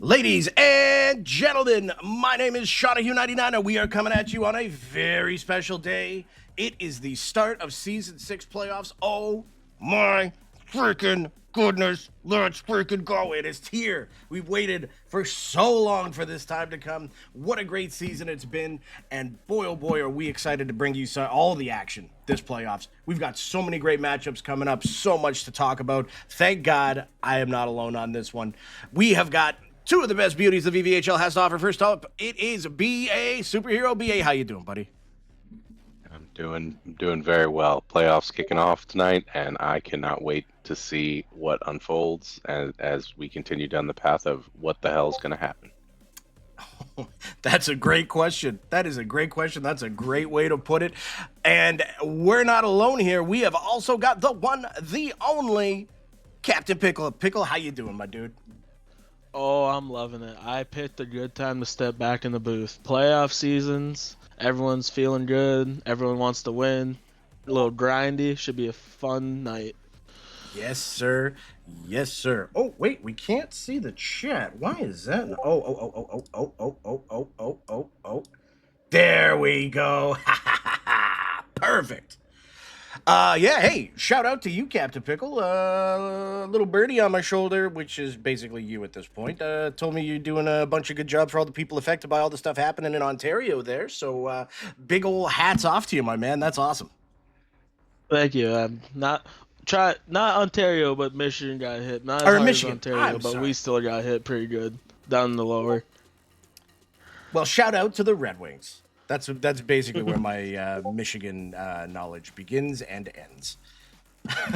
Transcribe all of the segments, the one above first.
Ladies and gentlemen, my name is Shotahue99 and we are coming at you on a very special day. It is the start of Season 6 playoffs. Oh my freaking goodness, let's freaking go. It is here. We've waited for so long for this time to come. What a great season it's been, and boy oh boy are we excited to bring you all the action this playoffs. We've got so many great matchups coming up, so much to talk about. Thank God I am not alone on this one. We have got two of the best beauties the VVHL has to offer. First up, it is BA, Superhero BA. How you doing, buddy? I'm doing very well. Playoffs kicking off tonight, and I cannot wait to see what unfolds as we continue down the path of what the hell is going to happen. That's a great question. That is a great question. That's a great way to put it. And we're not alone here. We have also got the one, the only Captain Pickle. Pickle, how you doing, my dude? Oh, I'm loving it. I picked a good time to step back in the booth. Playoff seasons, everyone's feeling good. Everyone wants to win. A little grindy. Should be a fun night. Yes, sir. Yes, sir. Oh, wait, we can't see the chat. Why is that? Oh. There we go. Perfect. Yeah, hey, shout out to you, Captain Pickle. Little birdie on my shoulder, which is basically you at this point, told me you're doing a bunch of good jobs for all the people affected by all the stuff happening in Ontario there. So, big ol' hats off to you, my man. That's awesome. Thank you. Not Ontario, but Michigan got hit. Not as hard Michigan. as Ontario, I'm but sorry. we still got hit pretty good down in the lower. Well, shout out to the Red Wings. That's basically where my Michigan knowledge begins and ends.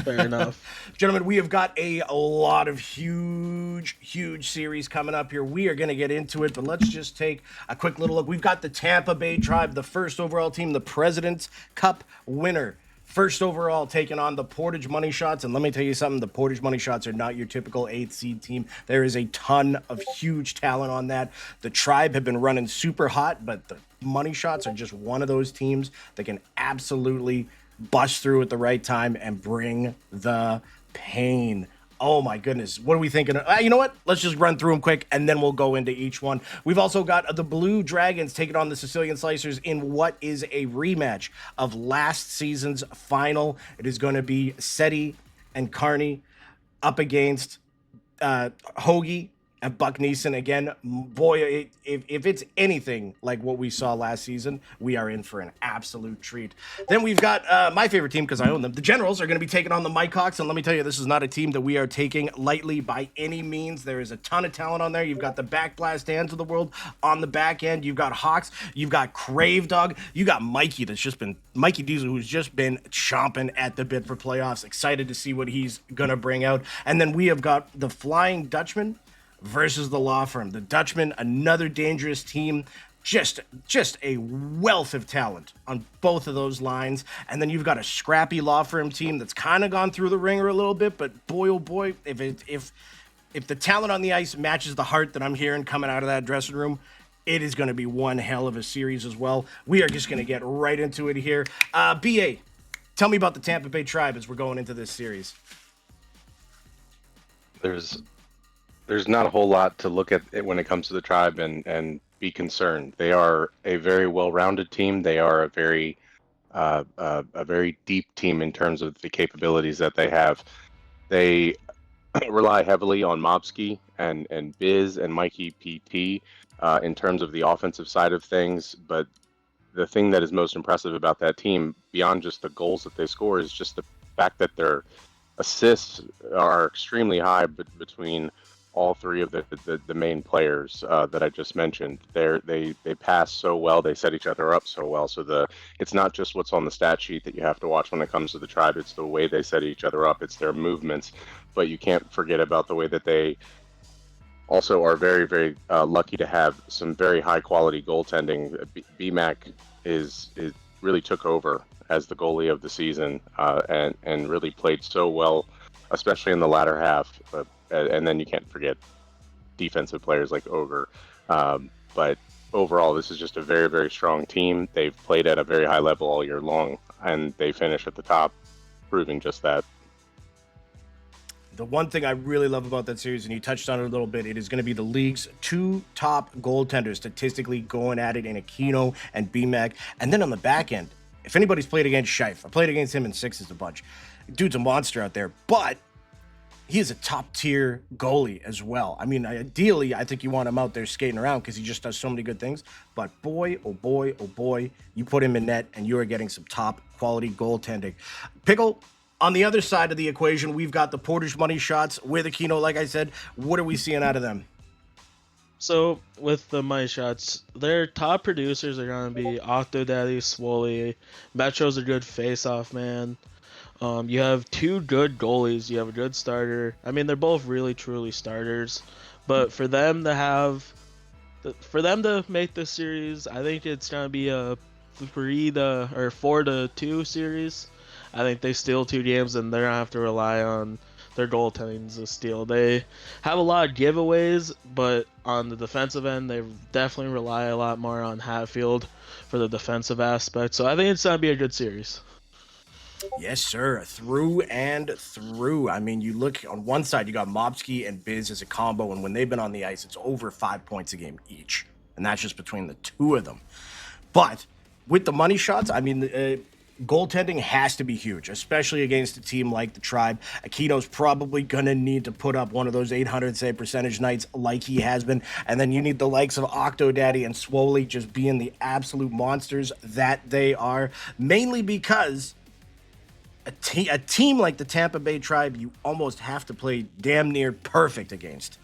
Fair enough. Gentlemen, we have got a lot of huge series coming up here. We are going to get into it, but let's just take a quick little look. We've got the Tampa Bay Tribe, the first overall team, the President's Cup winner. First overall, taking on the Portage Money Shots. And let me tell you something, the Portage Money Shots are not your typical 8th seed team. There is a ton of huge talent on that. The Tribe have been running super hot, but the Money Shots are just one of those teams that can absolutely bust through at the right time and bring the pain. Oh my goodness. What are we thinking? You know what? Let's just run through them quick and then we'll go into each one. We've also got the Blue Dragons taking on the Sicilian Slicers in what is a rematch of last season's final. It is going to be Seti and Carney up against Hoagie and Buck Neeson. Again, boy, if it's anything like what we saw last season, we are in for an absolute treat. Then we've got my favorite team, because I own them. The Generals are going to be taking on the Mike Hawks, and let me tell you, this is not a team that we are taking lightly by any means. There is a ton of talent on there. You've got the Backblast Hands of the world on the back end. You've got Hawks. You've got Crave Dog. You got Mikey Mikey Diesel, who's just been chomping at the bit for playoffs. Excited to see what he's going to bring out. And then we have got the Flying Dutchman versus the Law Firm. The Dutchman, another dangerous team, just a wealth of talent on both of those lines. And then you've got a scrappy Law Firm team that's kind of gone through the ringer a little bit, but boy oh boy, if the talent on the ice matches the heart that I'm hearing coming out of that dressing room, it is going to be one hell of a series as well. We are just going to get right into it here. BA, tell me about the Tampa Bay Tribe as we're going into this series. There's not a whole lot to look at when it comes to the Tribe and be concerned. They are a very well-rounded team. They are a very deep team in terms of the capabilities that they have. They rely heavily on Mobsky and Biz and Mikey PT in terms of the offensive side of things. But the thing that is most impressive about that team, beyond just the goals that they score, is just the fact that their assists are extremely high between all three of the main players that I just mentioned. They pass so well, they set each other up so well. So it's not just what's on the stat sheet that you have to watch when it comes to the Tribe. It's the way they set each other up. It's their movements. But you can't forget about the way that they also are very, very lucky to have some very high quality goaltending. BMAC is really took over as the goalie of the season and really played so well, especially in the latter half. And then you can't forget defensive players like Ogre. But overall, this is just a very, very strong team. They've played at a very high level all year long, and they finish at the top, proving just that. The one thing I really love about that series, and you touched on it a little bit, it is going to be the league's 2 top goaltenders statistically going at it in Aquino and BMAC. And then on the back end, if anybody's played against Scheif, I played against him in sixes a bunch. Dude's a monster out there, but he is a top tier goalie as well. I mean, ideally, I think you want him out there skating around because he just does so many good things. But boy, oh boy, oh boy, you put him in net and you are getting some top quality goaltending. Pickle, on the other side of the equation, we've got the Portage money shots with Aquino. Like I said, what are we seeing out of them? So with the money shots, their top producers are going to be Octodaddy, Swoley. Metro's a good face-off man. You have 2 good goalies. You have a good starter. I mean, they're both really, truly starters. But for them to make this series, I think it's gonna be a 4-2 series. I think they steal 2 games, and they're gonna have to rely on their goaltending to steal. They have a lot of giveaways, but on the defensive end, they definitely rely a lot more on Hatfield for the defensive aspect. So I think it's gonna be a good series. Yes, sir. Through and through. I mean, you look on one side, you got Mobsky and Biz as a combo, and when they've been on the ice, it's over 5 points a game each. And that's just between the 2 of them. But with the money shots, I mean, goaltending has to be huge, especially against a team like the Tribe. Aquino's probably going to need to put up one of those 800 save percentage nights like he has been. And then you need the likes of Octodaddy and Swoley just being the absolute monsters that they are, mainly because a team like the Tampa Bay Tribe, you almost have to play damn near perfect against,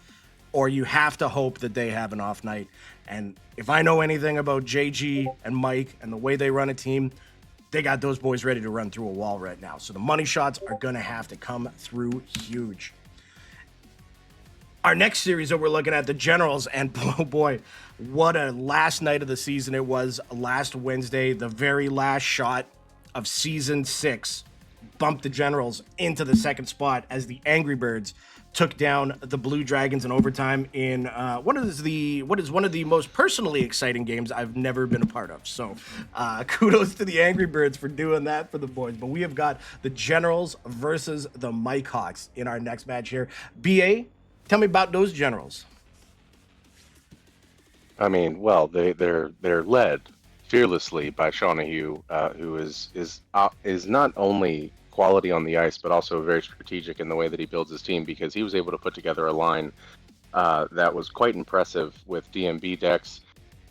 or you have to hope that they have an off night. And if I know anything about JG and Mike and the way they run a team, they got those boys ready to run through a wall right now. So the money shots are going to have to come through huge. Our next series that we're looking at, the Generals, and oh boy, what a last night of the season it was last Wednesday. The very last shot of season 6 bumped the Generals into the second spot as the Angry Birds took down the Blue Dragons in overtime in what is one of the most personally exciting games I've never been a part of. So kudos to the Angry Birds for doing that for the boys. But we have got the Generals versus the Mike Hawks in our next match here. BA, tell me about those Generals. I mean, well, they're led fearlessly by Shawnahue, who is not only quality on the ice, but also very strategic in the way that he builds his team, because he was able to put together a line that was quite impressive with DMB Dex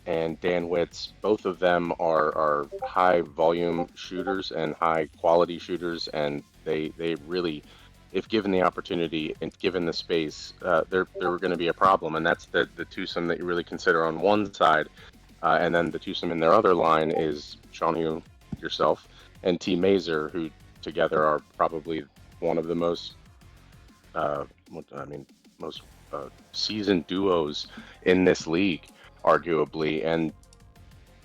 and Dan Witz. Both of them are high volume shooters and high quality shooters, and they really, if given the opportunity and given the space, they're going to be a problem. And that's the twosome that you really consider on one side. And then the twosome in their other line is Shawnahue, yourself, and T. Mazer, who together are probably one of the most seasoned duos in this league, arguably. And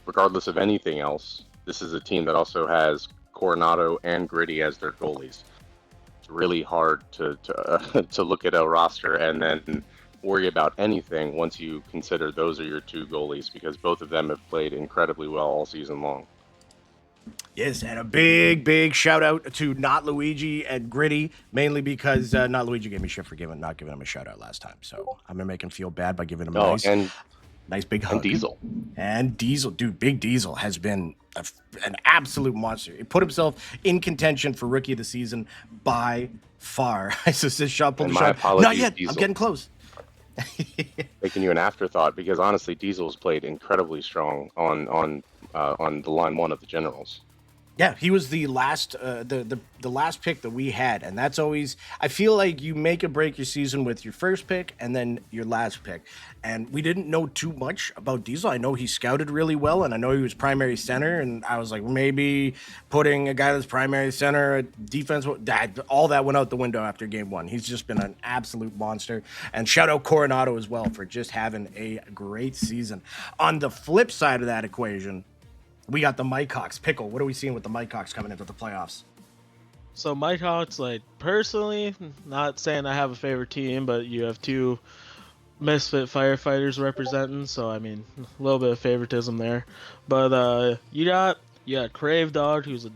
regardless of anything else, this is a team that also has Coronado and Gritty as their goalies. It's really hard to look at a roster and then worry about anything once you consider those are your 2 goalies, because both of them have played incredibly well all season long. Yes, and a big shout out to Not Luigi and Gritty, mainly because Not Luigi gave me shit for not giving him a shout out last time. So I'm gonna make him feel bad by giving him a nice big hug. And Diesel, dude, Big Diesel has been an absolute monster. He put himself in contention for Rookie of the Season by far. I just said shot, pulled the shot. Not yet. Diesel. I'm getting close. Making you an afterthought, because honestly, Diesel's played incredibly strong on the line 1 of the Generals. Yeah, he was the last the last pick that we had, and that's always, I feel like you make or break your season with your first pick and then your last pick. And we didn't know too much about Diesel. I know he scouted really well, and I know he was primary center, and I was like, maybe putting a guy that's primary center at defense, all that went out the window after game 1. He's just been an absolute monster. And shout out Coronado as well for just having a great season. On the flip side of that equation, we got the Mike Hawks. Pickle, what are we seeing with the Mike Hawks coming into the playoffs? So Mike Hawks, like, personally, not saying I have a favorite team, but you have 2 misfit firefighters representing, so I mean, a little bit of favoritism there. But you got Crave Dog, who's a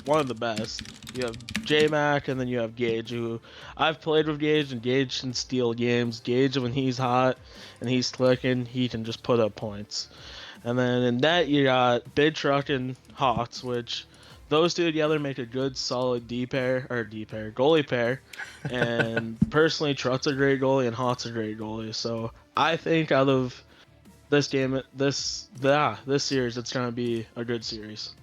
one of the best. You have J-Mac, and then you have Gage, who I've played with Gage, and Gage can steal games. Gage, when he's hot and he's clicking, he can just put up points. And then in net, you got Big Truck and Hawks, which those two together make a good, solid goalie pair. And personally, Truck's a great goalie and Hawks a great goalie. So I think out of this game, this series, it's gonna be a good series.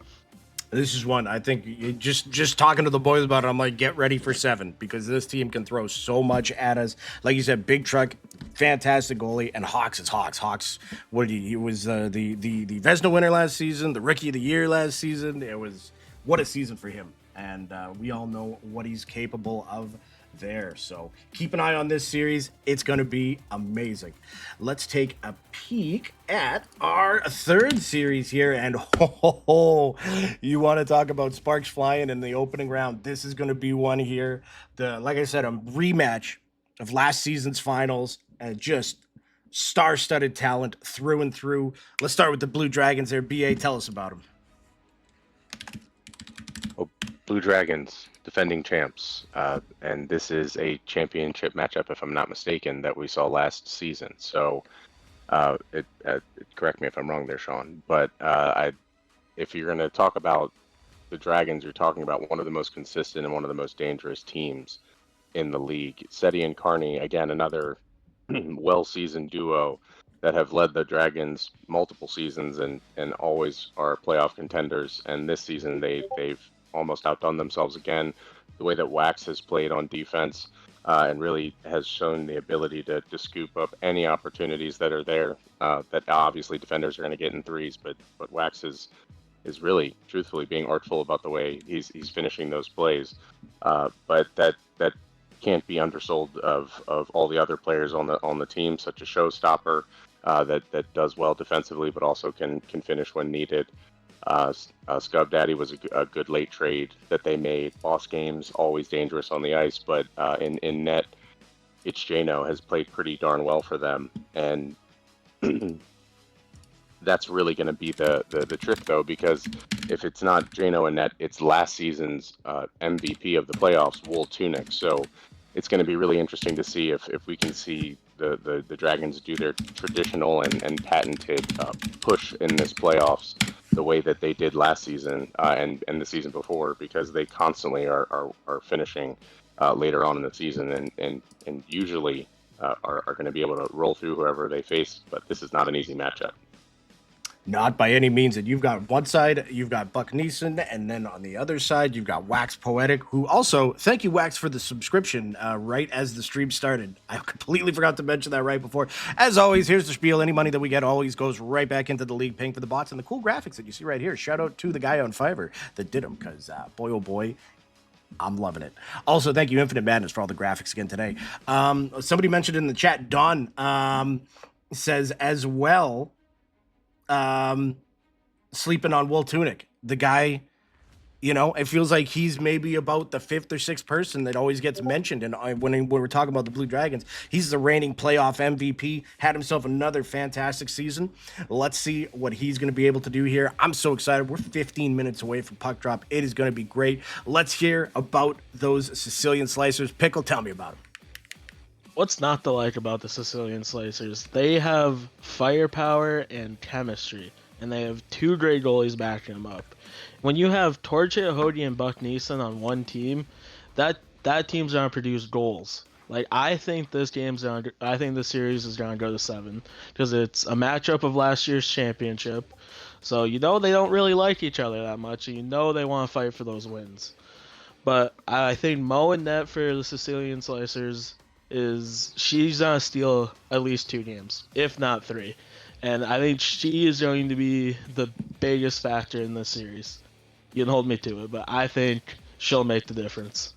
This is one I think just talking to the boys about it, I'm like, get ready for 7 because this team can throw so much at us. Like you said, Big Truck, fantastic goalie, and Hawks is Hawks. Hawks, what did he was the Vezina winner last season, the Rookie of the Year last season. It was what a season for him, and we all know what he's capable of there. So keep an eye on this series. It's going to be amazing. Let's take a peek at our third series here. And you want to talk about sparks flying in the opening round. This is going to be one here. Like I said, a rematch of last season's finals and just star-studded talent through and through. Let's start with the Blue Dragons there. BA, tell us about them. Well, Blue Dragons, defending champs, and this is a championship matchup, if I'm not mistaken, that we saw last season. So, correct me if I'm wrong there, Sean. But if you're going to talk about the Dragons, you're talking about one of the most consistent and one of the most dangerous teams in the league. Seti and Carney, again, another well-seasoned duo that have led the Dragons multiple seasons and always are playoff contenders. And this season, they've almost outdone themselves again. The way that Wax has played on defense and really has shown the ability to scoop up any opportunities that are there. That obviously defenders are going to get in threes, but Wax is really, truthfully, being artful about the way he's finishing those plays. But that can't be undersold of all the other players on the team, such as Showstopper that does well defensively, but also can finish when needed. Scub Daddy was a good late trade that they made. Boss Games, always dangerous on the ice, but in net, it's Jano has played pretty darn well for them, and that's really going to be the trick, though, because if it's not Jano in net, it's last season's MVP of the playoffs, Wool Tunic. So it's going to be really interesting to see if we can see the Dragons do their traditional and patented push in this playoffs the way that they did last season and the season before, because they constantly are finishing later on in the season and usually are going to be able to roll through whoever they face. But this is not an easy matchup. Not by any means. And you've got one side, you've got Buck Neeson, and then on the other side, you've got Wax Poetic, who also, thank you, Wax, for the subscription right as the stream started. I completely forgot to mention that right before. As always, here's the spiel. Any money that we get always goes right back into the league, paying for the bots and the cool graphics that you see right here. Shout out to the guy on Fiverr that did them, because boy, oh boy, I'm loving it. Also, thank you, Infinite Madness, for all the graphics again today. Somebody mentioned in the chat, Don says as well, sleeping on Wool Tunic. The guy, it feels like he's maybe about the 5th or 6th person that always gets mentioned. And when we're talking about the Blue Dragons, he's the reigning playoff MVP, had himself another fantastic season. Let's see what he's going to be able to do here. I'm so excited. We're 15 minutes away from puck drop. It is going to be great. Let's hear about those Sicilian slicers. Pickle, tell me about them. What's not to like about the Sicilian Slicers? They have firepower and chemistry, and they have 2 great goalies backing them up. When you have Torchit, Hody, and Buck Neeson on one team, that team's gonna produce goals. Like, I think this series is gonna go to 7 because it's a matchup of last year's championship. So they don't really like each other that much, and they want to fight for those wins. But I think Mo and net for the Sicilian Slicers she's gonna steal at least 2 games, if not 3, and I think she is going to be the biggest factor in this series. You can hold me to it, but I think she'll make the difference.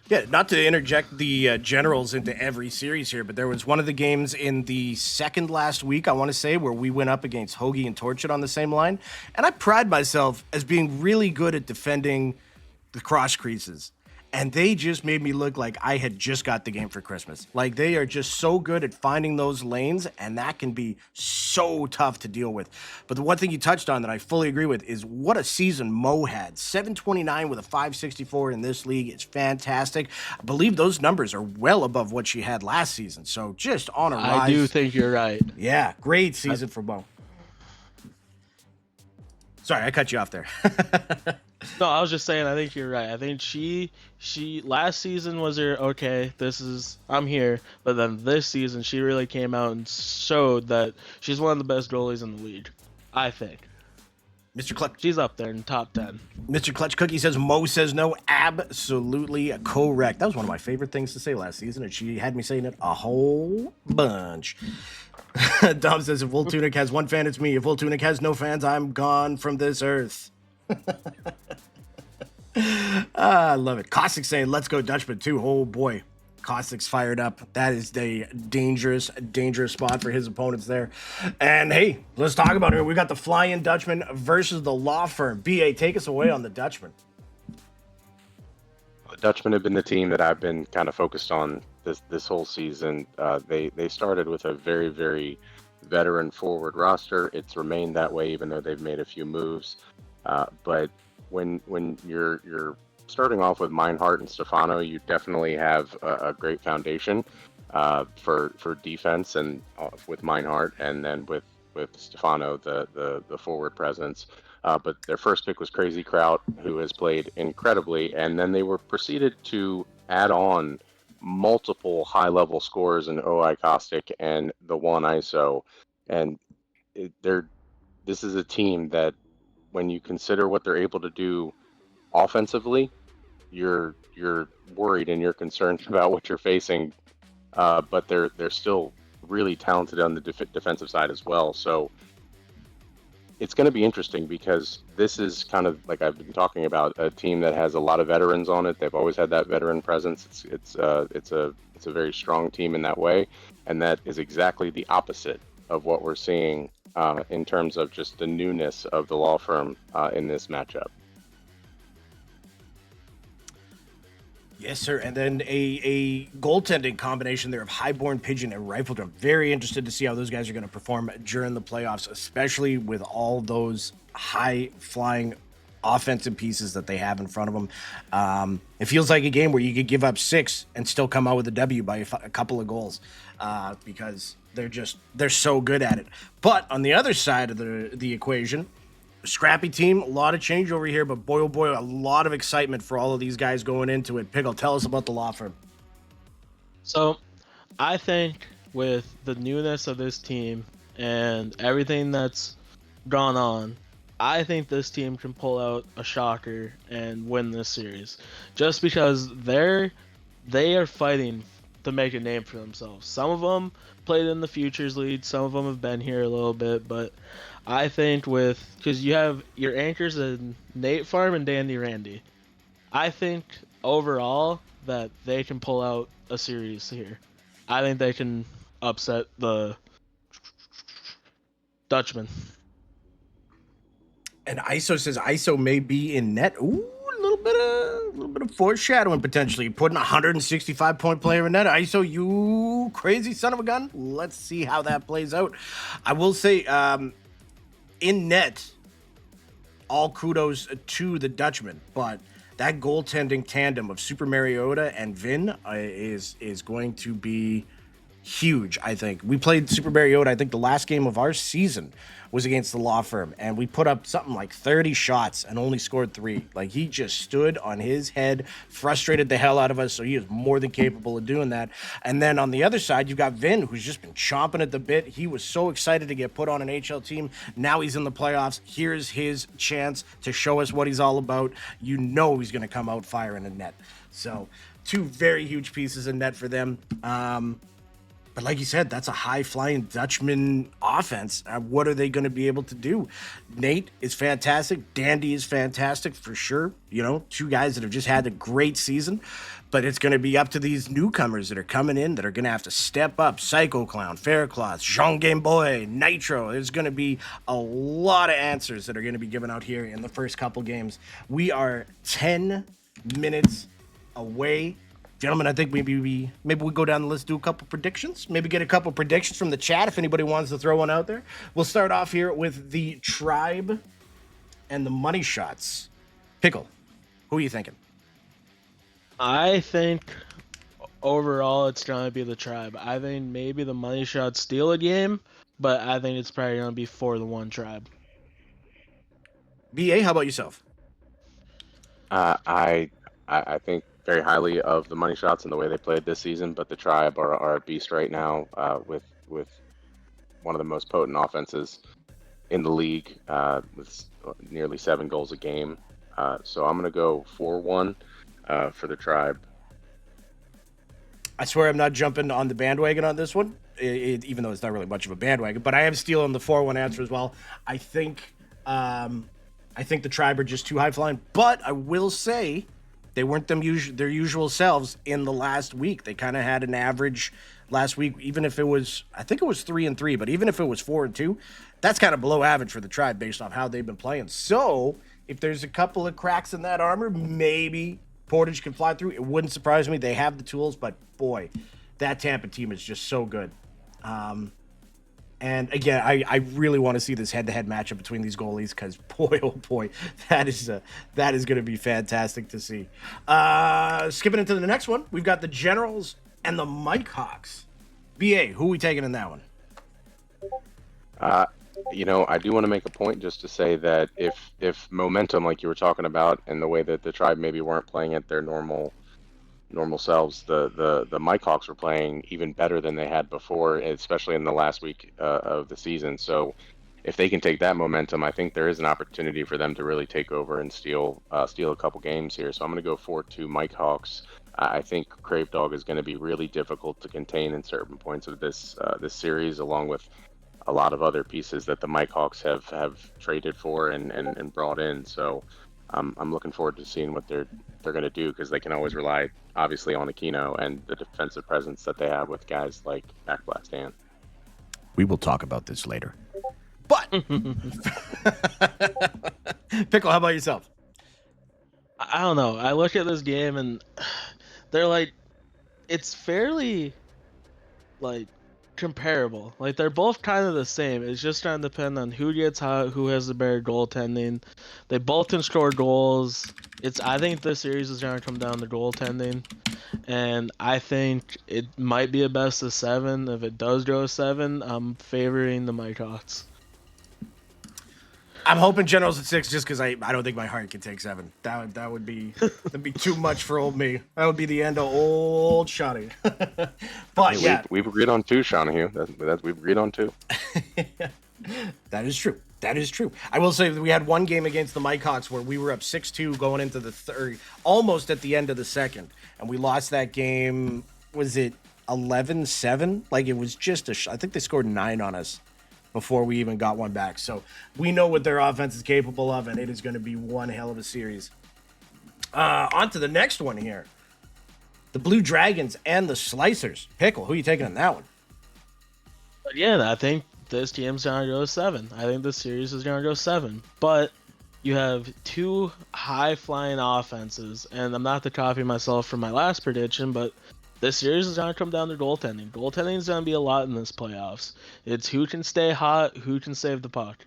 Yeah, not to interject the generals into every series here, but there was one of the games in the second last week, I want to say, where we went up against Hoagie and Torchit on the same line, and I pride myself as being really good at defending the cross creases. And they just made me look like I had just got the game for Christmas. Like, they are just so good at finding those lanes, and that can be so tough to deal with. But the one thing you touched on that I fully agree with is what a season Mo had. 729 with a 564 in this league is fantastic. I believe those numbers are well above what she had last season. So just on a rise. I do think you're right. Yeah, great season for Mo. Sorry, I cut you off there. No, I was just saying, I think you're right. I think she last season was her, okay, I'm here. But then this season, she really came out and showed that she's one of the best goalies in the league. I think. Mr. Clutch. She's up there in top 10. Mr. Clutch Cookie says Mo says no. Absolutely correct. That was one of my favorite things to say last season, and she had me saying it a whole bunch. Dom says, if Voltunic has one fan, it's me. If Voltunic has no fans, I'm gone from this earth. I love it. Caustic saying, let's go Dutchman too. Oh boy. Caustic's fired up. That is a dangerous spot for his opponents there. And hey, let's talk about it. We got the Flying Dutchman versus the Law Firm. BA, take us away on the Dutchman. The Dutchmen have been the team that I've been kind of focused on this whole season. They started with a very, very veteran forward roster. It's remained that way, even though they've made a few moves. But when you're starting off with Meinhardt and Stefano, you definitely have a great foundation for defense, and with Meinhardt, and then with Stefano, the forward presence. But their first pick was Crazy Kraut, who has played incredibly, and then they were proceeded to add on multiple high-level scorers in OI Caustic and the one ISO, and this is a team that, when you consider what they're able to do offensively, you're worried and you're concerned about what you're facing, but they're still really talented on the defensive side as well. So it's going to be interesting, because this is kind of, like I've been talking about, a team that has a lot of veterans on it. They've always had that veteran presence. It's a very strong team in that way, and that is exactly the opposite of what we're seeing in terms of just the newness of the Law Firm in this matchup. Yes, sir. And then a goaltending combination there of Highborn Pigeon and Rifle Drum. Very interested to see how those guys are going to perform during the playoffs, especially with all those high-flying offensive pieces that they have in front of them. It feels like a game where you could give up 6 and still come out with a W by a couple of goals, because they're so good at it. But on the other side of the equation, scrappy team, a lot of change over here, but boy, oh boy, a lot of excitement for all of these guys going into it. Pickle, tell us about the Law Firm. So, I think with the newness of this team and everything that's gone on, I think this team can pull out a shocker and win this series. Just because they are fighting to make a name for themselves. Some of them played in the Futures League, some of them have been here a little bit, but I think because you have your anchors in Nate Farm and Dandy Randy, I think overall that they can pull out a series here. I think they can upset the Dutchman. And ISO says ISO may be in net. Ooh, a little bit of foreshadowing potentially. Putting a 165-point player in net. ISO, you crazy son of a gun. Let's see how that plays out. I will say, in net, all kudos to the Dutchman, but that goaltending tandem of Super Mariota and Vin is going to be huge, I think. We played Super Mariota, I think the last game of our season was against the Law Firm, and we put up something like 30 shots and only scored 3. Like, he just stood on his head, frustrated the hell out of us, so he is more than capable of doing that. And then on the other side, you've got Vin, who's just been chomping at the bit. He was so excited to get put on an HL team. Now he's in the playoffs. Here's his chance to show us what he's all about. You know he's going to come out firing a net. So, 2 very huge pieces in net for them. But like you said, that's a high-flying Dutchman offense. What are they going to be able to do? Nate is fantastic. Dandy is fantastic for sure. 2 guys that have just had a great season. But it's going to be up to these newcomers that are coming in that are going to have to step up. Psycho Clown, Faircloth, Jean Game Boy, Nitro. There's going to be a lot of answers that are going to be given out here in the first couple games. We are 10 minutes away. Gentlemen, I think maybe we go down the list, do a couple predictions, maybe get a couple predictions from the chat if anybody wants to throw one out there. We'll start off here with the Tribe and the money shots. Pickle, who are you thinking? I think overall it's going to be the Tribe. I think maybe the money shots steal a game, but I think it's probably going to be 4-1 Tribe. BA, how about yourself? I think very highly of the money shots and the way they played this season, but the Tribe are a beast right now with one of the most potent offenses in the league with nearly 7 goals a game. So I'm going to go 4-1 for the Tribe. I swear I'm not jumping on the bandwagon on this one, even though it's not really much of a bandwagon, but I am stealing the 4-1 answer as well. I think the Tribe are just too high flying, but I will say they weren't their usual selves in the last week. They kind of had an average last week, even if it was, I think it was 3-3, but even if it was 4-2, that's kind of below average for the Tribe based off how they've been playing. So if there's a couple of cracks in that armor, maybe Portage can fly through. It wouldn't surprise me. They have the tools, but boy, that Tampa team is just so good. And again, I really want to see this head-to-head matchup between these goalies because boy, oh boy, that is going to be fantastic to see. Skipping into the next one, we've got the Generals and the Mike Hawks. BA, who are we taking in that one? I do want to make a point just to say that if momentum, like you were talking about, and the way that the Tribe maybe weren't playing at their normal selves, the Mike Hawks were playing even better than they had before, especially in the last week of the season. So if they can take that momentum, I think there is an opportunity for them to really take over and steal a couple games here. So I'm going to go 4-2 Mike Hawks. I think Crave Dog is going to be really difficult to contain in certain points of this series, along with a lot of other pieces that the Mike Hawks have traded for and brought in. So I'm looking forward to seeing what they're going to do, because they can always rely, obviously, on Aquino and the defensive presence that they have with guys like Mac Blastan. We will talk about this later. But Pickle, how about yourself? I don't know. I look at this game and they're like, it's fairly like comparable. Like they're both kind of the same. It's just trying to depend on who gets hot, who has the better goaltending. They both can score goals. I think this series is going to come down to goaltending, and I think it might be a best of 7. If it does go 7, I'm favoring the Mike Hawks. I'm hoping Generals at 6 just because I don't think my heart can take 7. That would be too much for old me. That would be the end of old Shawnee. But yeah, we've agreed on 2, Shawnee. We've agreed on 2. That is true. That is true. I will say that we had one game against the Mike Hawks where we were up 6-2 going into the third, almost at the end of the second, and we lost that game. Was it 11-7? Like it was just I think they scored 9 on us before we even got one back. So we know what their offense is capable of, and it is going to be one hell of a series. On to the next one here. The Blue Dragons and the Slicers. Pickle, who are you taking in that one? Again, I think this game's going to go 7. I think this series is going to go 7. But you have 2 high-flying offenses, and I'm not to copy myself from my last prediction, but this series is going to come down to goaltending. Goaltending is going to be a lot in this playoffs. It's who can stay hot, who can save the puck.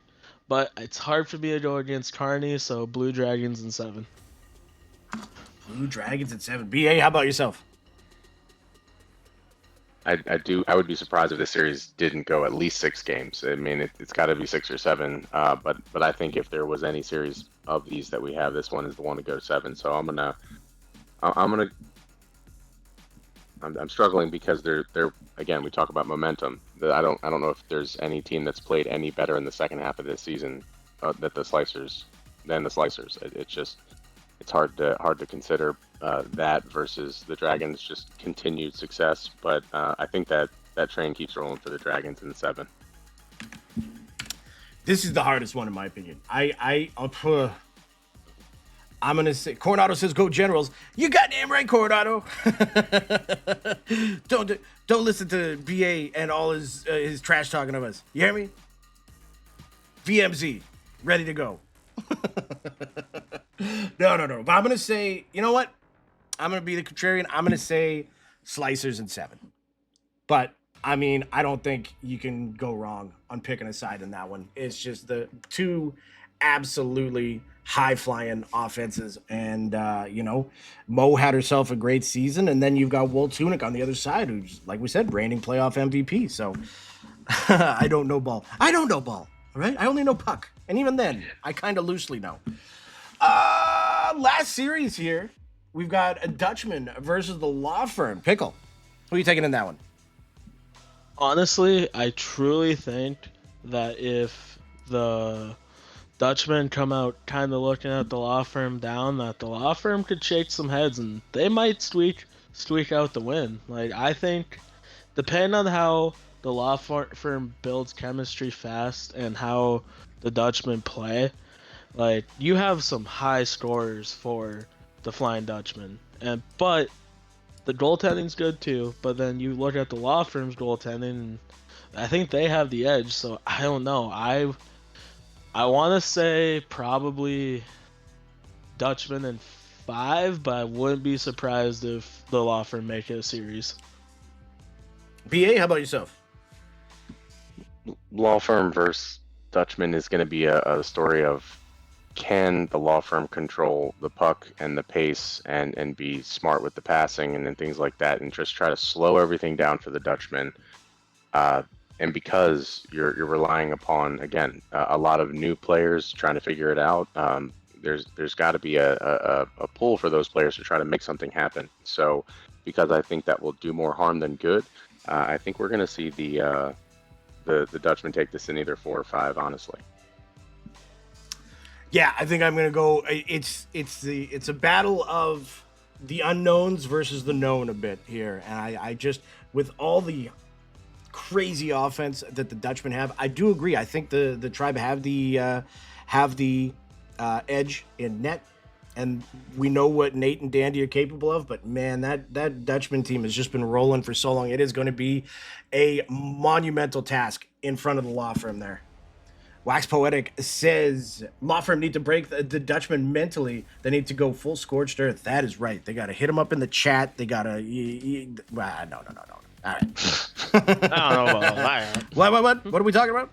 But it's hard for me to go against Carney, so Blue Dragons in 7. Blue Dragons at 7. BA, how about yourself? I would be surprised if this series didn't go at least 6 games. I mean, it's got to be 6 or 7. But I think if there was any series of these that we have, this one is the one to go 7. So I'm struggling because they're again, we talk about momentum. I don't know if there's any team that's played any better in the second half of this season than the Slicers. It's hard to consider that versus the Dragons' just continued success. But I think that train keeps rolling for the Dragons in 7. This is the hardest one in my opinion. I'm going to say, Coronado says, go Generals. You goddamn right, Coronado. Don't listen to BA and all his trash talking of us. You hear me? VMZ, ready to go. No. But I'm going to say, you know what? I'm going to be the contrarian. I'm going to say Slicers in 7. But I mean, I don't think you can go wrong on picking a side in that one. It's just the two absolutely high flying offenses. And, Mo had herself a great season. And then you've got Wool Tunic on the other side, who's, like we said, reigning playoff MVP. So I don't know ball. I don't know ball. All right. I only know puck. And even then, I kind of loosely know. Last series here, we've got a Dutchman versus the law firm. Pickle. Who are you taking in that one? Honestly, I truly think that if the Dutchmen come out kind of looking at the law firm down, that the law firm could shake some heads and they might squeak out the win. Like, I think, depending on how the law firm builds chemistry fast and how the Dutchmen play, like, you have some high scorers for the Flying Dutchman. But the goaltending's good too, but then you look at the law firm's goaltending, and I think they have the edge. So I don't know. I want to say probably Dutchman in 5, but I wouldn't be surprised if the law firm make it a series. BA, how about yourself? Law firm versus Dutchman is going to be a story of, can the law firm control the puck and the pace and be smart with the passing and then things like that, and just try to slow everything down for the Dutchman. And because you're relying upon, again, a lot of new players trying to figure it out, there's got to be a pull for those players to try to make something happen. So because I think that will do more harm than good, I think we're going to see the Dutchman take this in either 4 or 5, honestly. Yeah, I think I'm gonna go. It's a battle of the unknowns versus the known a bit here, and I just, with all the crazy offense that the Dutchmen have, I do agree. I think the Tribe have the edge in net, and we know what Nate and Dandy are capable of. But man, that Dutchman team has just been rolling for so long. It is going to be a monumental task in front of the law firm there. Wax Poetic says law firm need to break the Dutchman mentally. They need to go full scorched earth. That is right. They got to hit him up in the chat. They got to. No. All right. I don't know about that. What? What are we talking about?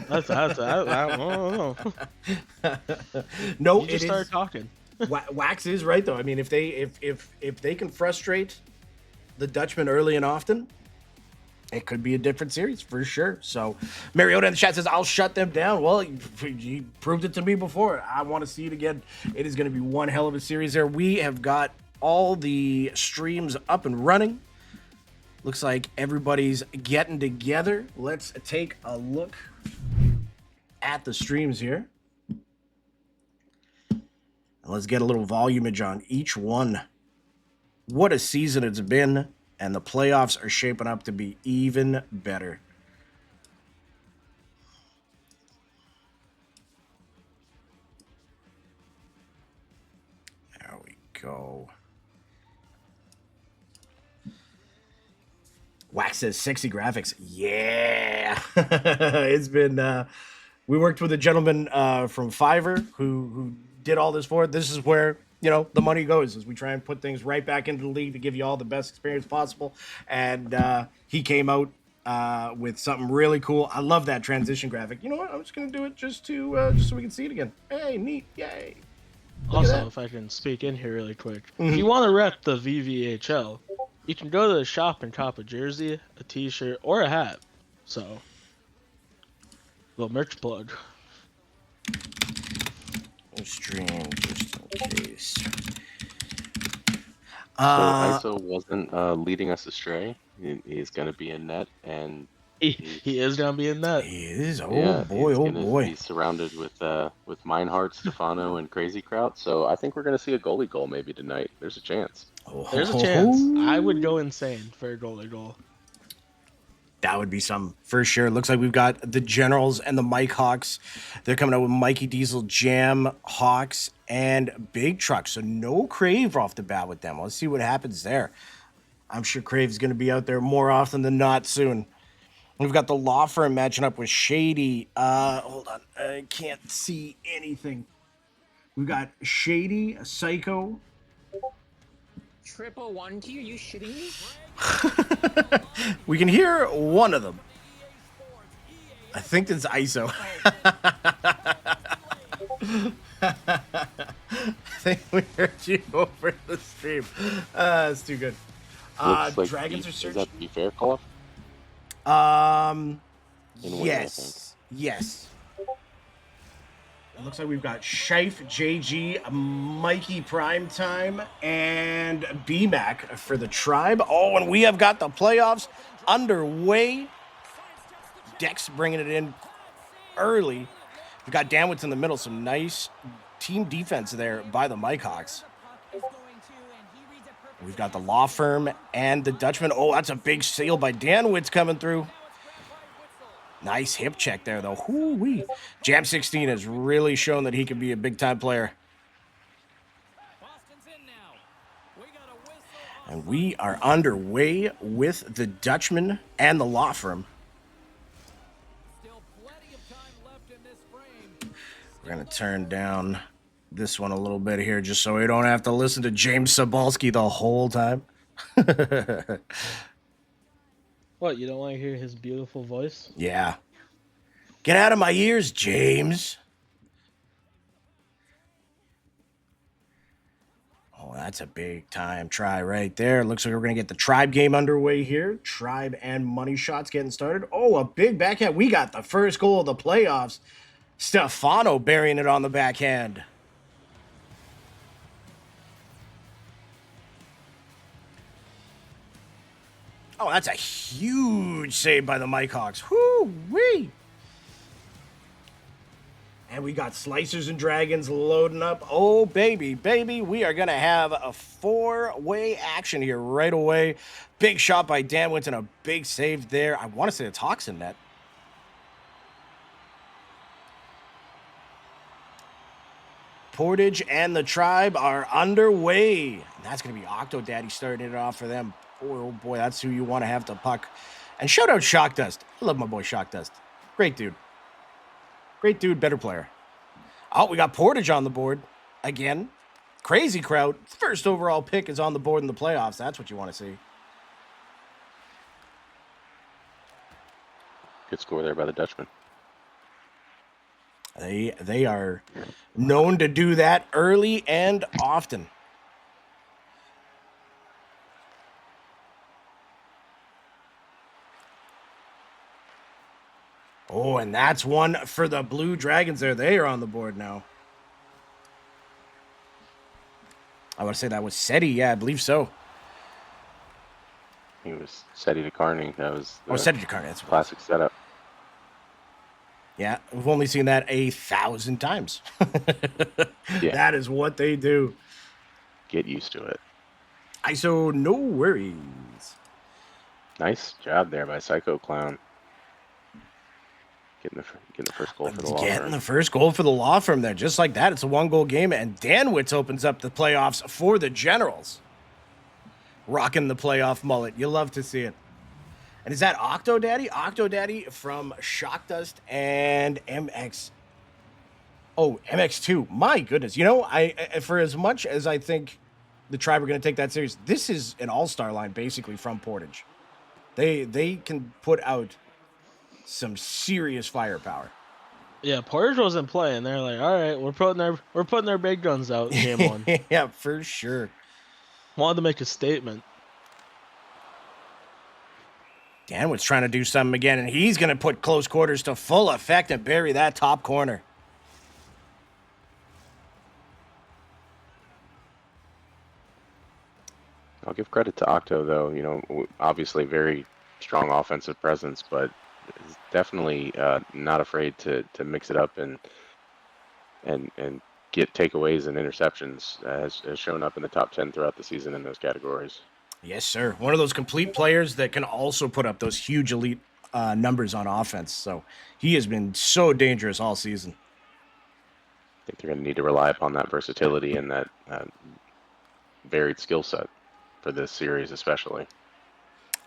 I don't know. No, You just started talking. Wax is right though. I mean, if they can frustrate the Dutchman early and often, it could be a different series for sure. So Mariota in the chat says, I'll shut them down. Well, you proved it to me before. I want to see it again. It is going to be one hell of a series there. We have got all the streams up and running. Looks like everybody's getting together. Let's take a look at the streams here. And let's get a little volumage on each one. What a season it's been. And the playoffs are shaping up to be even better. There we go. Wax says sexy graphics. Yeah. It's been, we worked with a gentleman from Fiverr who did all this for it. This is where, the money goes, as we try and put things right back into the league to give you all the best experience possible. And he came out with something really cool. I love that transition graphic. You know what? I'm just going to do it just so we can see it again. Hey, neat. Yay. Also, if I can speak in here really quick, if you want to rep the VVHL, you can go to the shop and cop a jersey, a t-shirt, or a hat. So, little merch plug. Stream just in case. So ISO wasn't leading us astray. He's going to be in net, and he is going to be in net. He is. Oh yeah, boy, he's oh gonna boy. be surrounded with Meinhardt, Stefano, and Crazy Kraut. So I think we're going to see a goalie goal maybe tonight. There's a chance. There's a chance. I would go insane for a goalie goal. That would be some for sure. Looks like we've got the Generals and the Mike Hawks. They're coming out with Mikey Diesel, Jam, Hawks, and Big Truck. So no Crave off the bat with them. Let's see what happens there. I'm sure Crave's going to be out there more often than not soon. We've got the Law Firm matching up with Shady. Hold on. I can't see anything. We've got Shady, Psycho, triple one to you? You shitting me? We can hear one of them. I think it's ISO. I think we heard you over the stream. It's too good. Looks like Dragons are is searching. that beef air call? In winter, I think. Yes. It looks like we've got Shife, JG, Mikey Primetime, and BMAC for the tribe. Oh, and we have got the playoffs underway. Dex bringing it in early. We've got Danwitz in the middle. Some nice team defense there by the Mike Hawks. We've got the Law Firm and the Dutchman. Oh, that's a big seal by Danwitz coming through. Nice hip check there, though. Whoo-wee. Jam 16 has really shown that he can be a big-time player. And we are underway with the Dutchman and the Law Firm. We're going to turn down this one a little bit here just so we don't have to listen to James Sobalski the whole time. What, you don't want to hear his beautiful voice? Yeah. Get out of my ears, James. Oh, that's a big time try right there. Looks like we're going to get the tribe game underway here. Tribe and money shots getting started. Oh, a big backhand. We got the first goal of the playoffs. Stefano burying it on the backhand. Oh, that's a huge save by the Mike Hawks. Whoo-wee. And we got Slicers and Dragons loading up. Oh, baby. We are going to have a four-way action here right away. Big shot by Danwitz and a big save there. I want to say it's Hawks in net. Portage and the Tribe are underway. And that's going to be Octo Daddy starting it off for them. Oh, boy, that's who you want to have to puck. And shout out Shock Dust. I love my boy Shock Dust. Great dude. Great dude, better player. Oh, we got Portage on the board again. Crazy crowd. First overall pick is on the board in the playoffs. That's what you want to see. Good score there by the Dutchman. They are known to do that early and often. Oh, and that's one for the Blue Dragons there. They are on the board now. I want to say that was SETI. Yeah, I believe so. He was SETI to Carney. That was SETI to Carney. That's what classic setup. Yeah, we've only seen that 1,000 times. Yeah. That is what they do. Get used to it. ISO, no worries. Nice job there by Psycho Clown. Getting the first goal for the law firm. Getting the first goal for the law firm there. Just like that, it's a one-goal game, and Danwitz opens up the playoffs for the Generals. Rocking the playoff mullet. You love to see it. And is that Octo Daddy? Octo Daddy from Shock Dust and MX. Oh, MX2. My goodness. You know, I for as much as I think the Tribe are going to take that serious, this is an all-star line basically from Portage. They can put out some serious firepower. Yeah, Portage wasn't playing. They're like, all right, we're putting their big guns out in game one. Yeah, for sure. Wanted to make a statement. Danwitz trying to do something again, and he's going to put close quarters to full effect and bury that top corner. I'll give credit to Octo, though. You know, obviously very strong offensive presence, but is definitely not afraid to mix it up and get takeaways and interceptions, as shown up in the top 10 throughout the season in those categories. Yes, sir. One of those complete players that can also put up those huge elite numbers on offense. So he has been so dangerous all season. I think they're going to need to rely upon that versatility and that varied skill set for this series, especially.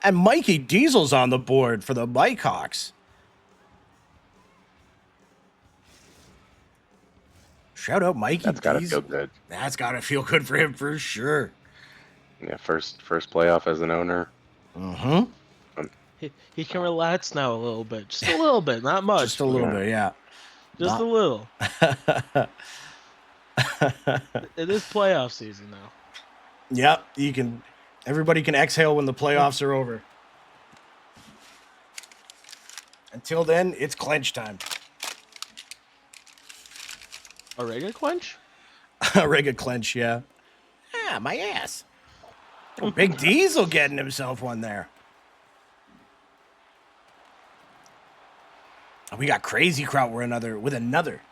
And Mikey Diesel's on the board for the Mike Hawks. Shout out Mikey. That's got to feel good. That's got to feel good for him for sure. Yeah, first playoff as an owner. Mm-hmm. He can relax now a little bit, just a little bit, not much, Just a little Yeah. bit, yeah. just a little. It is playoff season now. Yep, everybody can exhale when the playoffs are over. Until then, it's clench time. A regular quench? Rega clench, yeah. Ah, my ass. Oh, Big Diesel getting himself one there. We got Crazy Kraut with another.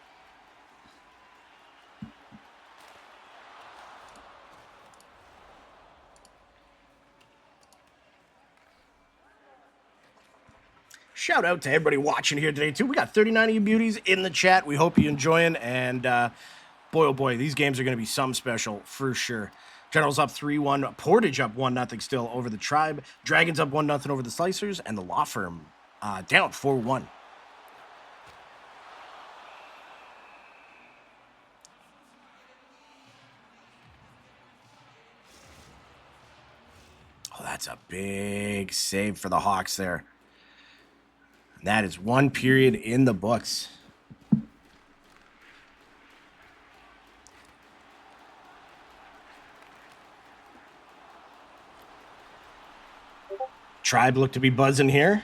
Shout out to everybody watching here today, too. We got 39 of you beauties in the chat. We hope you're enjoying. And boy, oh boy, these games are going to be something special for sure. Generals up 3-1. Portage up 1-0 still over the Tribe. Dragons up 1-0 over the Slicers. And the Law Firm down 4-1. Oh, that's a big save for the Hawks there. And that is one period in the books. Tribe look to be buzzing here.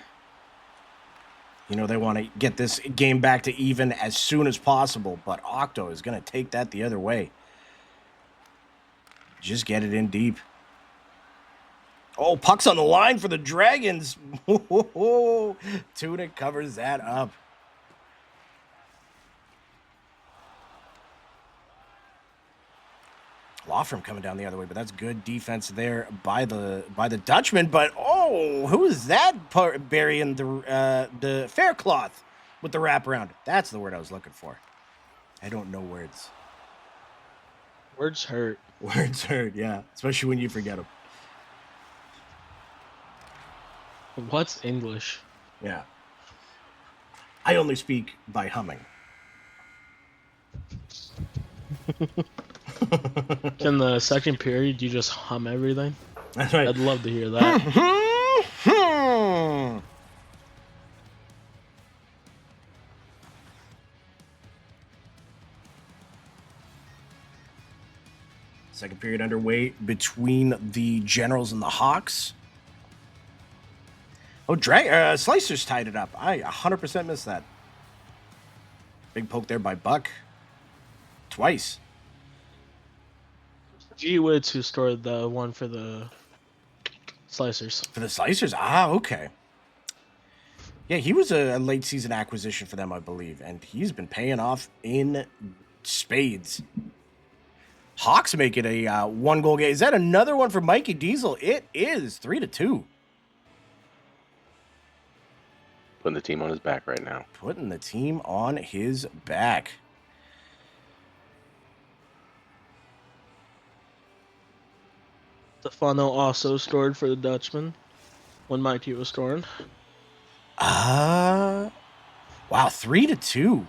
You know, they want to get this game back to even as soon as possible, but Octo is going to take that the other way. Just get it in deep. Oh, puck's on the line for the Dragons. Tunic covers that up. Law Firm coming down the other way, but that's good defense there by the Dutchman. But oh, who is that burying the fair cloth with the wraparound? That's the word I was looking for. I don't know words. Words hurt. Words hurt, yeah, especially when you forget them. What's English? Yeah. I only speak by humming. Can the second period you just hum everything? That's right. I'd love to hear that. Second period underway between the Generals and the Hawks. Oh, Slicers tied it up. I 100% missed that. Big poke there by Buck. Twice. G Woods who scored the one for the Slicers. For the Slicers? Ah, okay. Yeah, he was a late season acquisition for them, I believe, and he's been paying off in spades. Hawks make it a 1-goal game. Is that another one for Mikey Diesel? It is 3-2. Putting the team on his back right now. Putting the team on his back. Stefano also scored for the Dutchman when Mikey was scoring. Wow, 3-2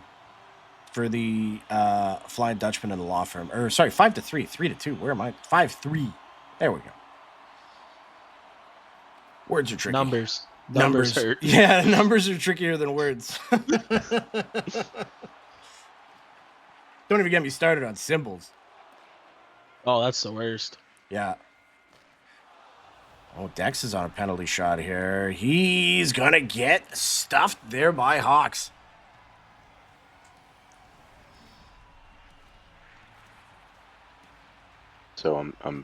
for the Flying Dutchman and the Law Firm. Or sorry, 5-3, 3-2. Where am I? 5-3. There we go. Words are tricky. Numbers hurt. Yeah, numbers are trickier than words. Don't even get me started on symbols. Oh, that's the worst. Yeah. Oh, Dex is on a penalty shot here. He's gonna get stuffed there by Hawks. So I'm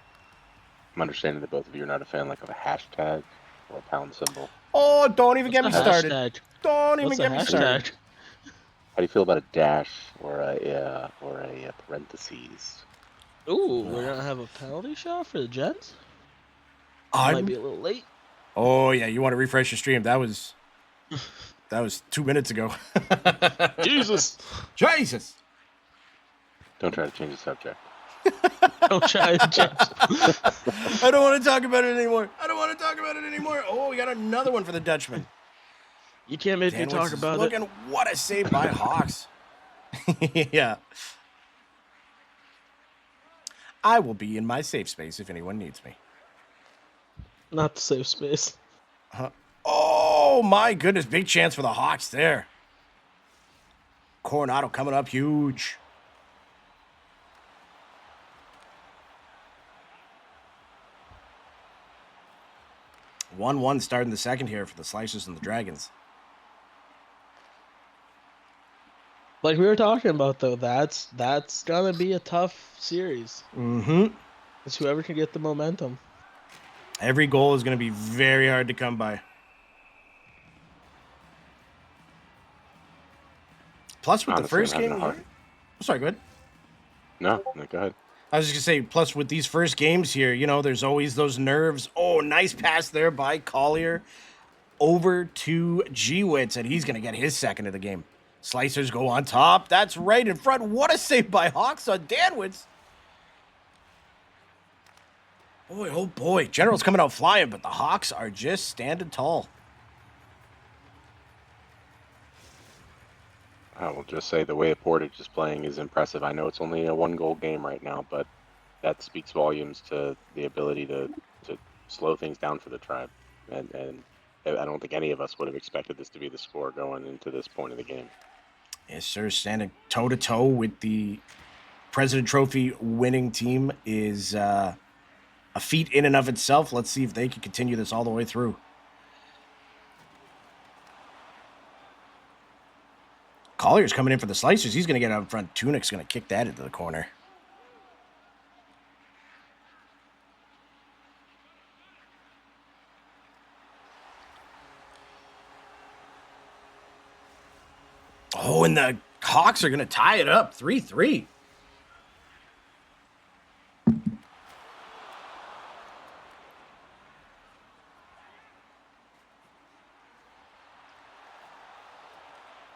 understanding that both of you are not a fan like of a hashtag or a pound symbol. Oh, don't even get me What's the started. hashtag? Don't even What's get the me started. hashtag? How do you feel about a dash or a parentheses? Ooh, we're gonna have a penalty shot for the Jets. Might be a little late. Oh yeah, you want to refresh your stream? That was 2 minutes ago. Jesus. Jesus. Don't try to change the subject. Don't try to change. I don't want to talk about it anymore. Oh, we got another one for the Dutchman. You can't make me Danwitz talk is about looking, it. What a save by Hawks. Yeah. I will be in my safe space if anyone needs me. Not the safe space. Oh my goodness, big chance for the Hawks there. Coronado coming up huge. One starting the second here for the Slicers and the Dragons. Like we were talking about, though, that's gonna be a tough series. Mm-hmm. It's whoever can get the momentum. Every goal is going to be very hard to come by. Plus, with the Honestly, first I'm having game, a hard. sorry, go ahead. No, go ahead. I was just gonna say, plus with these first games here, you know, there's always those nerves. Oh, nice pass there by Collier over to G-Witz, and he's gonna get his second of the game. Slicers go on top. That's right in front. What a save by Hawks on Danwitz. Boy, oh boy. General's coming out flying, but the Hawks are just standing tall. I will just say the way Portage is playing is impressive. I know it's only a 1-goal game right now, but that speaks volumes to the ability to slow things down for the Tribe. And I don't think any of us would have expected this to be the score going into this point of the game. Yes, sir. Standing toe-to-toe with the President Trophy winning team is a feat in and of itself. Let's see if they can continue this all the way through. Collier's coming in for the Slicers. He's going to get out in front. Tunic's going to kick that into the corner. Oh, and the Hawks are going to tie it up 3-3.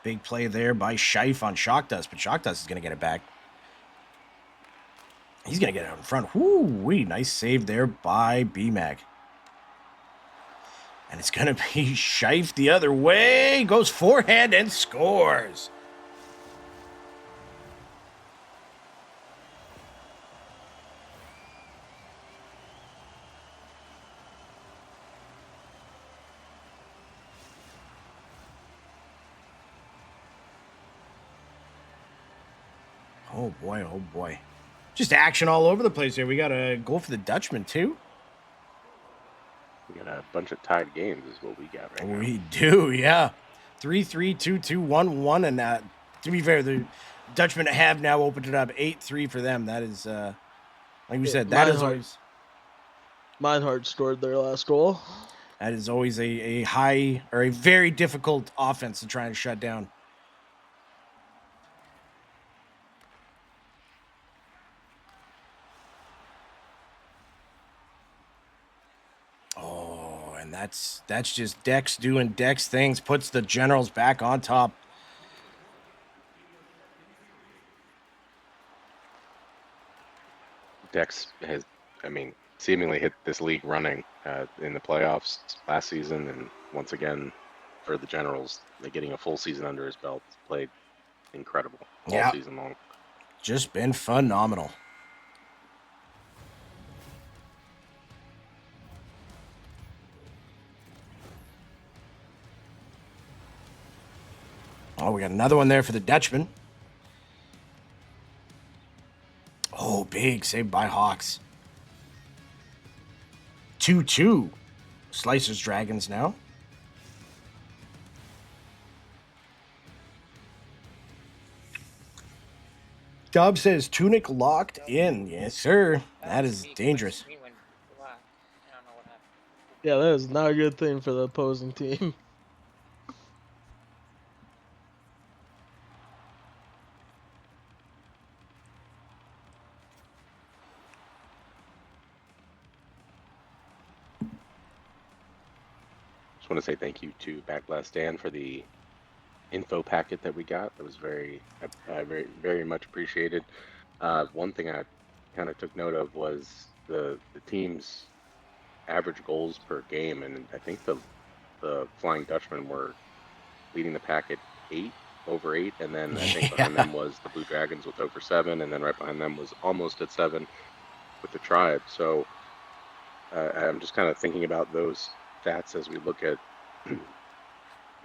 Big play there by Scheif on Shockdust, but Shockdust is going to get it back. He's going to get it out in front. Whoo-wee, nice save there by BMAC. And it's going to be Scheif the other way. Goes forehand and scores. Oh boy, oh boy. Just action all over the place here. We got a goal for the Dutchman, too. We got a bunch of tied games is what we got right now. We do, yeah. 3-3, 2-2, 1-1. And to be fair, the Dutchmen have now opened it up 8-3 for them. That is, like we said, that is always... Meinhardt scored their last goal. That is always a high or a very difficult offense to try and shut down. Oh, and that's just Dex doing Dex things, puts the Generals back on top. Dex has, seemingly hit this league running in the playoffs last season, and once again for the Generals, they're getting a full season under his belt. Played incredible all season long. Just been phenomenal. Oh, we got another one there for the Dutchman. Oh, big save by Hawks. 2-2. Slicers Dragons now. Dobb says Tunic locked in. Yes, sir. That is dangerous. Yeah, that is not a good thing for the opposing team. Just want to say thank you to Backlash Dan for the info packet that we got. That was very very much appreciated. One thing I kind of took note of was the team's average goals per game, and I think the Flying Dutchmen were leading the pack at over 8, and then I think behind them was the Blue Dragons with over 7, and then right behind them was almost at 7 with the Tribe. So I'm just kind of thinking about those stats as we look at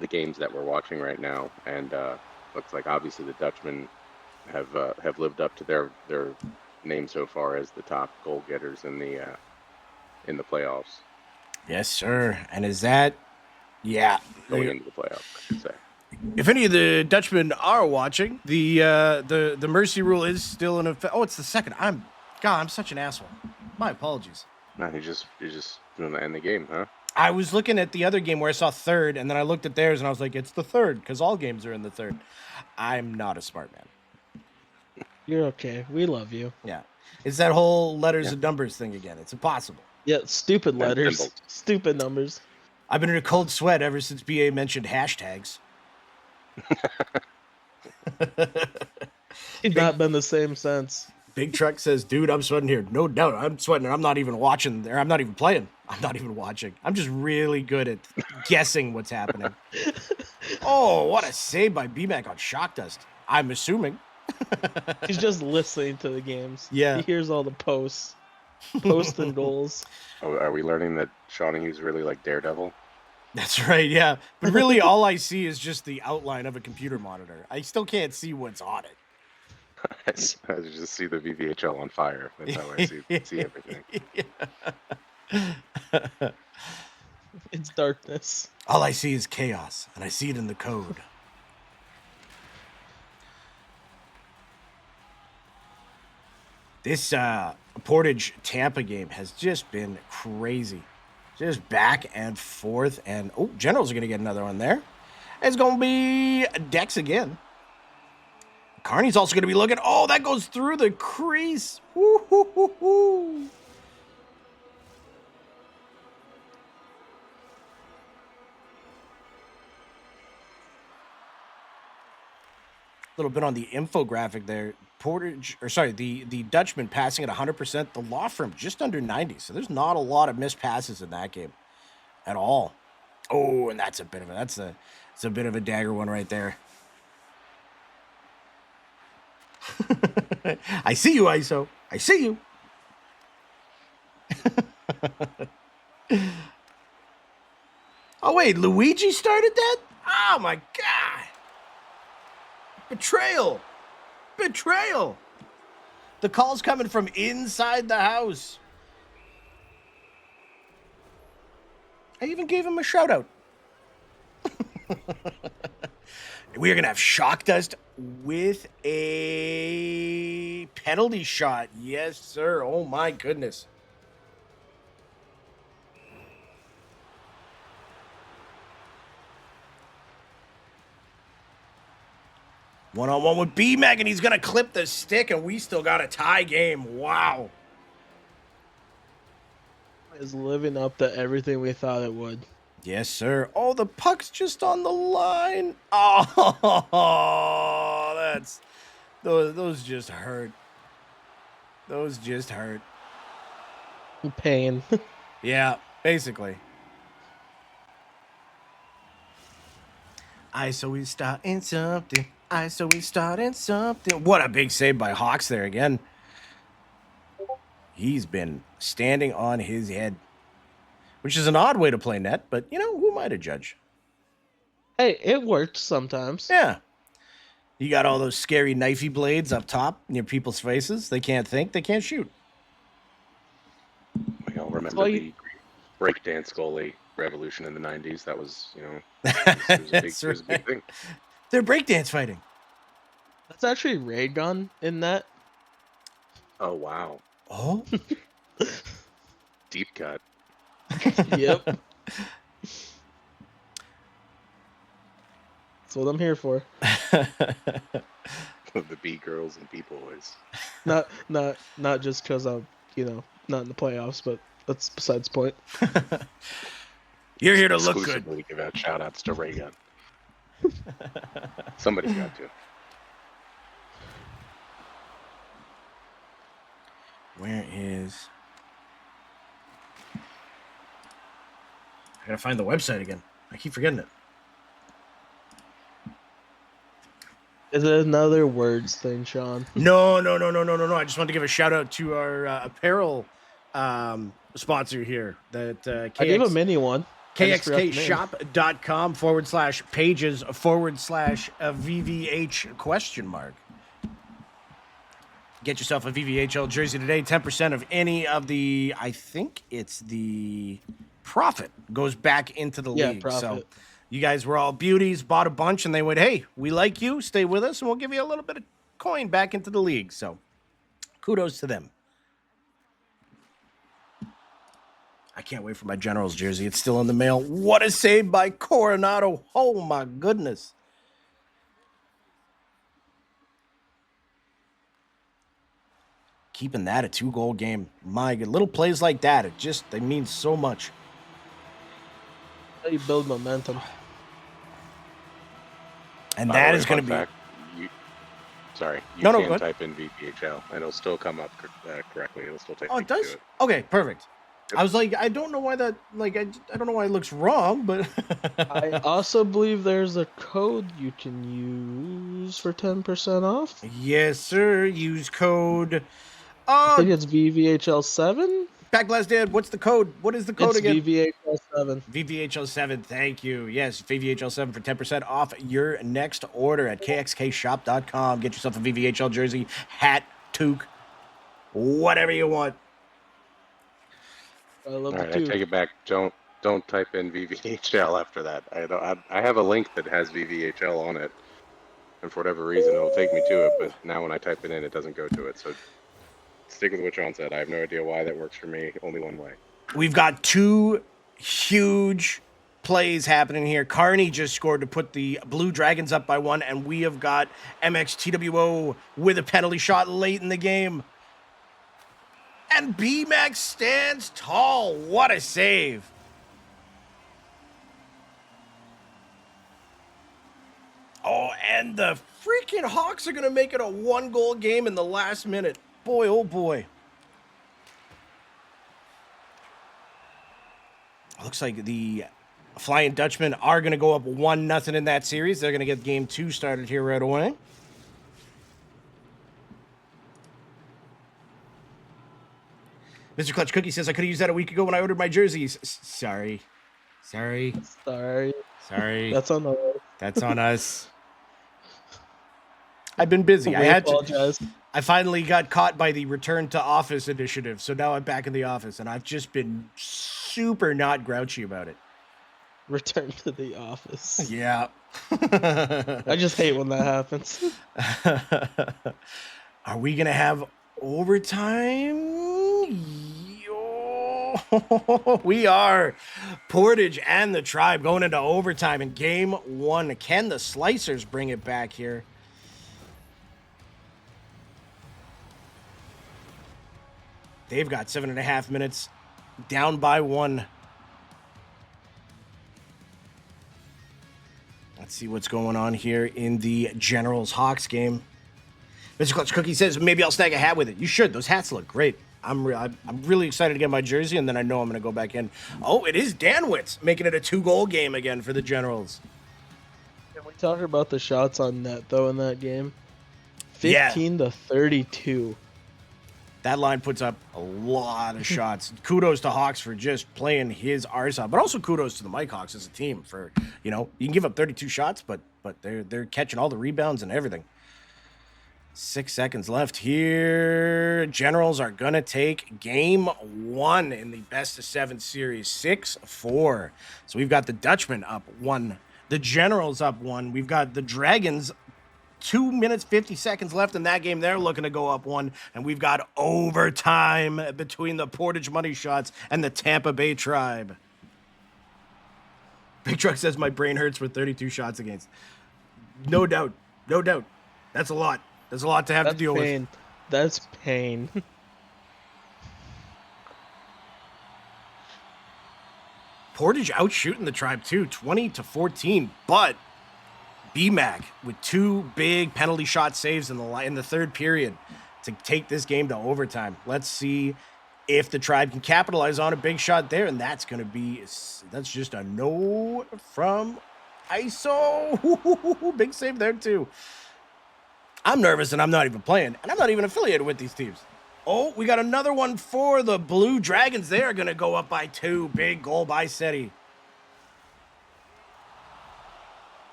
the games that we're watching right now, and looks like obviously the Dutchmen have lived up to their name so far as the top goal getters in the playoffs, Yes, sir. And is that, yeah. going into the playoffs, I should say. If any of the Dutchmen are watching, the mercy rule is still in effect. Oh, it's the second. I'm such an asshole. My apologies. No, you're just doing the end the game, huh? I was looking at the other game where I saw third, and then I looked at theirs, and I was like, it's the third, because all games are in the third. I'm not a smart man. You're okay. We love you. Yeah. It's that whole letters and numbers thing again. It's impossible. Yeah, stupid letters, symbols. stupid numbers. I've been in a cold sweat ever since BA mentioned hashtags. It's not been the same since. Big Truck says, dude, I'm sweating here. No doubt, I'm sweating. I'm not even watching there. I'm not even playing. I'm not even watching. I'm just really good at guessing what's happening. Oh, what a save by BMAC on Shock Dust. I'm assuming. He's just listening to the games. Yeah. He hears all the posts and goals. Oh, are we learning that Shawnee's really like Daredevil? That's right, yeah. But really, all I see is just the outline of a computer monitor. I still can't see what's on it. I just see the VVHL on fire. That's how I see everything. It's darkness. All I see is chaos, and I see it in the code. This Portage Tampa game has just been crazy. Just back and forth, and oh, Generals are going to get another one there. It's going to be Dex again. Carney's also going to be looking. Oh, that goes through the crease. Woo-hoo-hoo-hoo. Little bit on the infographic there. The Dutchman passing at 100%. The Law Firm just under 90. So there's not a lot of missed passes in that game at all. Oh, and that's a bit of a dagger one right there. I see you, ISO. I see you. Oh, wait, Luigi started that? Oh, my God. Betrayal. Betrayal. The call's coming from inside the house. I even gave him a shout out. We are going to have Shock Dust with a penalty shot. Yes, sir. Oh, my goodness. One-on-one with B-Mag, and he's going to clip the stick, and we still got a tie game. Wow. Is living up to everything we thought it would. Yes, sir. Oh, the puck's just on the line. Oh, those just hurt. Those just hurt. Pain. Yeah, basically. So we starting something. So we starting something. What a big save by Hawks there again. He's been standing on his head, which is an odd way to play net, but, who am I to judge? Hey, it worked sometimes. Yeah. You got all those scary knifey blades up top near people's faces. They can't think. They can't shoot. We all remember the breakdance goalie revolution in the 90s. That was, it was a big thing. They're breakdance fighting. That's actually ray gun in that. Oh, wow. Oh? Deep cut. Yep. That's what I'm here for. The B girls and B boys. Not just because I'm, not in the playoffs, but that's besides the point. You're here to look good. Exclusively give out shout outs to Ray Gun. Somebody's got to. Where is... I gotta find the website again. I keep forgetting it. Is it another words thing, Sean? No. I just wanted to give a shout out to our apparel sponsor here. That I gave a mini one. KXKshop.com/pages/VVH question mark. Get yourself a VVHL jersey today. 10% of any of the, I think it's the profit goes back into the league. Profit. So you guys were all beauties, bought a bunch, and they went, hey, we like you, stay with us, and we'll give you a little bit of coin back into the league. So kudos to them. I can't wait for my Generals jersey. It's still in the mail. What a save by Coronado. Oh, my goodness. Keeping that a 2-goal game. My God, little plays like that, they mean so much. How you build momentum. And By the that way, is going to fun be... fact, you No, can go ahead. type in VVHL, and it'll still come up correctly. It'll still take Oh, you it does? to it. Okay, perfect. Yep. I was like, I don't know why that, like, I don't know why it looks wrong, but... I also believe there's a code you can use for 10% off. Yes, sir. Use code... I think it's VVHL7. Backlash Dad, what's the code? What is the code It's again? VVHL7. VVHL7, thank you. Yes, VVHL7 for 10% off your next order at KXKshop.com. Get yourself a VVHL jersey, hat, toque, whatever you want. I love All right, the I two. take it back. Don't type in VVHL after that. I have a link that has VVHL on it, and for whatever reason, it'll take me to it. But now when I type it in, it doesn't go to it. So stick with what Sean said. I have no idea why that works for me. Only one way. We've got two huge plays happening here. Carney just scored to put the Blue Dragons up by 1, and we have got MXTWO with a penalty shot late in the game. And BMAX stands tall. What a save. Oh, and the freaking Hawks are going to make it a 1-goal game in the last minute. Boy, oh boy. Looks like the Flying Dutchmen are going to go up 1-0 in that series. They're going to get game 2 started here right away. Mr. Clutch Cookie says, I could have used that a week ago when I ordered my jerseys. Sorry. Sorry. That's on the way. That's on us. I've been busy. We I had apologize. I finally got caught by the Return to Office initiative, so now I'm back in the office, and I've just been super not grouchy about it. Return to the office. Yeah. I just hate when that happens. Are we going to have overtime? Yo. We are. Portage and the Tribe going into overtime in game 1. Can the Slicers bring it back here? They've got 7.5 minutes, down by 1. Let's see what's going on here in the Generals-Hawks game. Mr. Clutch Cookie says, maybe I'll snag a hat with it. You should. Those hats look great. I'm really excited to get my jersey, and then I know I'm going to go back in. Oh, it is Danwitz making it a 2-goal game again for the Generals. Can we talk about the shots on net, though, in that game? Yeah. 15 to 32. That line puts up a lot of shots. Kudos to Hawks for just playing his arse out, but also kudos to the Mike Hawks as a team for, you can give up 32 shots, but they're catching all the rebounds and everything. 6 seconds left here. Generals are gonna take game 1 in the best-of-7 series, 6-4. So we've got the Dutchmen up 1, the Generals up 1. We've got the Dragons 2 minutes, 50 seconds left in that game. They're looking to go up 1. And we've got overtime between the Portage Money Shots and the Tampa Bay Tribe. Big Truck says my brain hurts with 32 shots against. No doubt. No doubt. That's a lot. That's a lot to have to deal with. That's pain. Portage out shooting the Tribe too, 20-14, but BMAC with 2 big penalty shot saves in the third period to take this game to overtime. Let's see if the Tribe can capitalize on a big shot there, and that's just a no from ISO. Big save there too. I'm nervous, and I'm not even playing, and I'm not even affiliated with these teams. Oh, we got another one for the Blue Dragons. They are going to go up by 2. Big goal by Seti.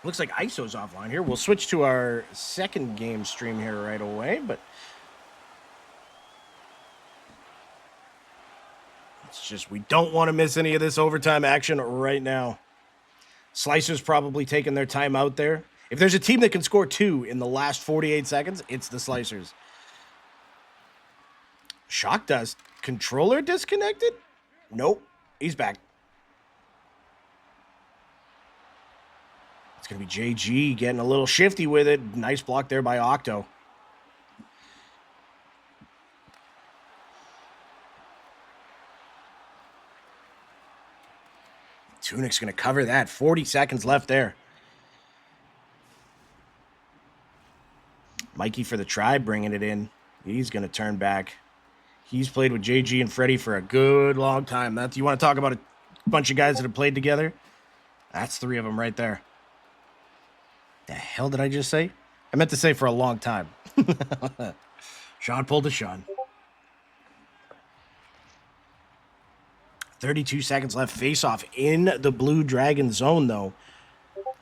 Looks like ISO's offline here. We'll switch to our second game stream here right away, but it's just we don't want to miss any of this overtime action right now. Slicers probably taking their time out there. If there's a team that can score 2 in the last 48 seconds, it's the Slicers. Shock Dust. Controller disconnected? Nope. He's back. It's going to be JG getting a little shifty with it. Nice block there by Octo. Tunic's going to cover that. 40 seconds left there. Mikey for the Tribe bringing it in. He's going to turn back. He's played with JG and Freddie for a good long time. You want to talk about a bunch of guys that have played together? That's 3 of them right there. The hell did I just say? I meant to say for a long time. Sean pulled a Sean. 32 seconds left. Face off in the Blue Dragon zone, though.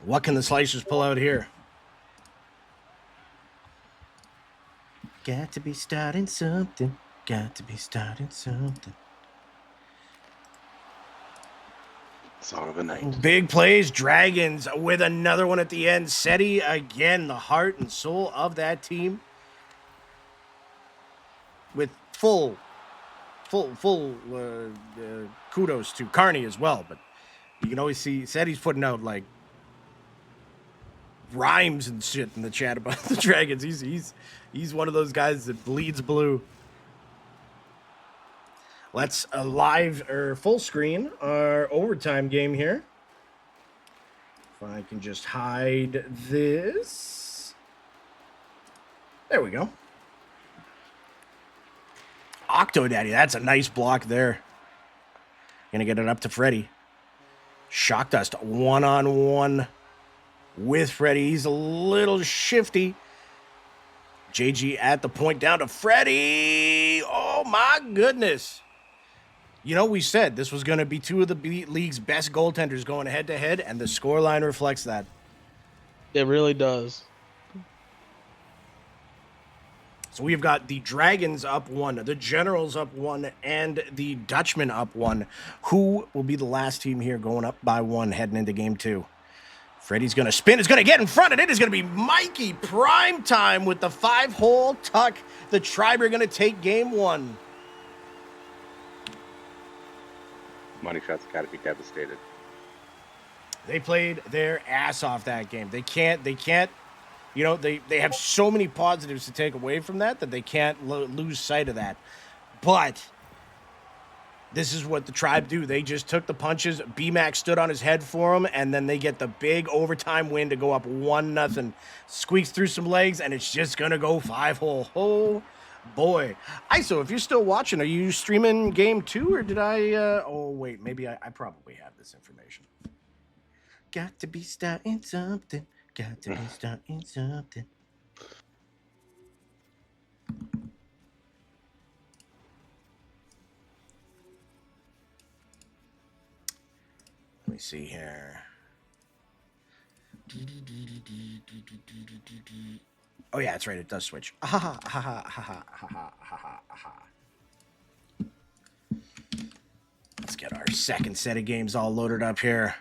What can the Slicers pull out here? Got to be starting something. Got to be starting something. Song of the night. Big plays. Dragons with another one at the end. Seti again, the heart and soul of that team. With full kudos to Carney as well, but you can always see Seti's putting out like rhymes and shit in the chat about the Dragons. He's one of those guys that bleeds blue. Let's live or full screen our overtime game here. If I can just hide this. There we go. Octo Daddy, that's a nice block there. Gonna get it up to Freddie. Shock Dust one-on-one with Freddie. He's a little shifty. JG at the point down to Freddie. Oh my goodness. You know, we said this was going to be 2 of the league's best goaltenders going head-to-head, and the scoreline reflects that. It really does. So we've got the Dragons up 1, the Generals up 1, and the Dutchmen up 1. Who will be the last team here going up by 1 heading into game 2? Freddie's going to spin. It's going to get in front of it. It's going to be Mikey prime time with the 5-hole tuck. The Tribe are going to take game 1. Money shots got to be devastated. They played their ass off that game. They can't, you know, they have so many positives to take away from that they can't lose sight of that. But this is what the Tribe do. They just took the punches. B-Max stood on his head for them, and then they get the big overtime win to go up 1-0. Squeaks through some legs, and it's just going to go 5-hole. Oh, boy. ISO, if you're still watching, are you streaming game 2, or did I... oh, wait, maybe I probably have this information. Got to be starting something. Got to be starting something. Let me see here. Oh yeah, that's right. It does switch. Let's get our second set of games all loaded up here.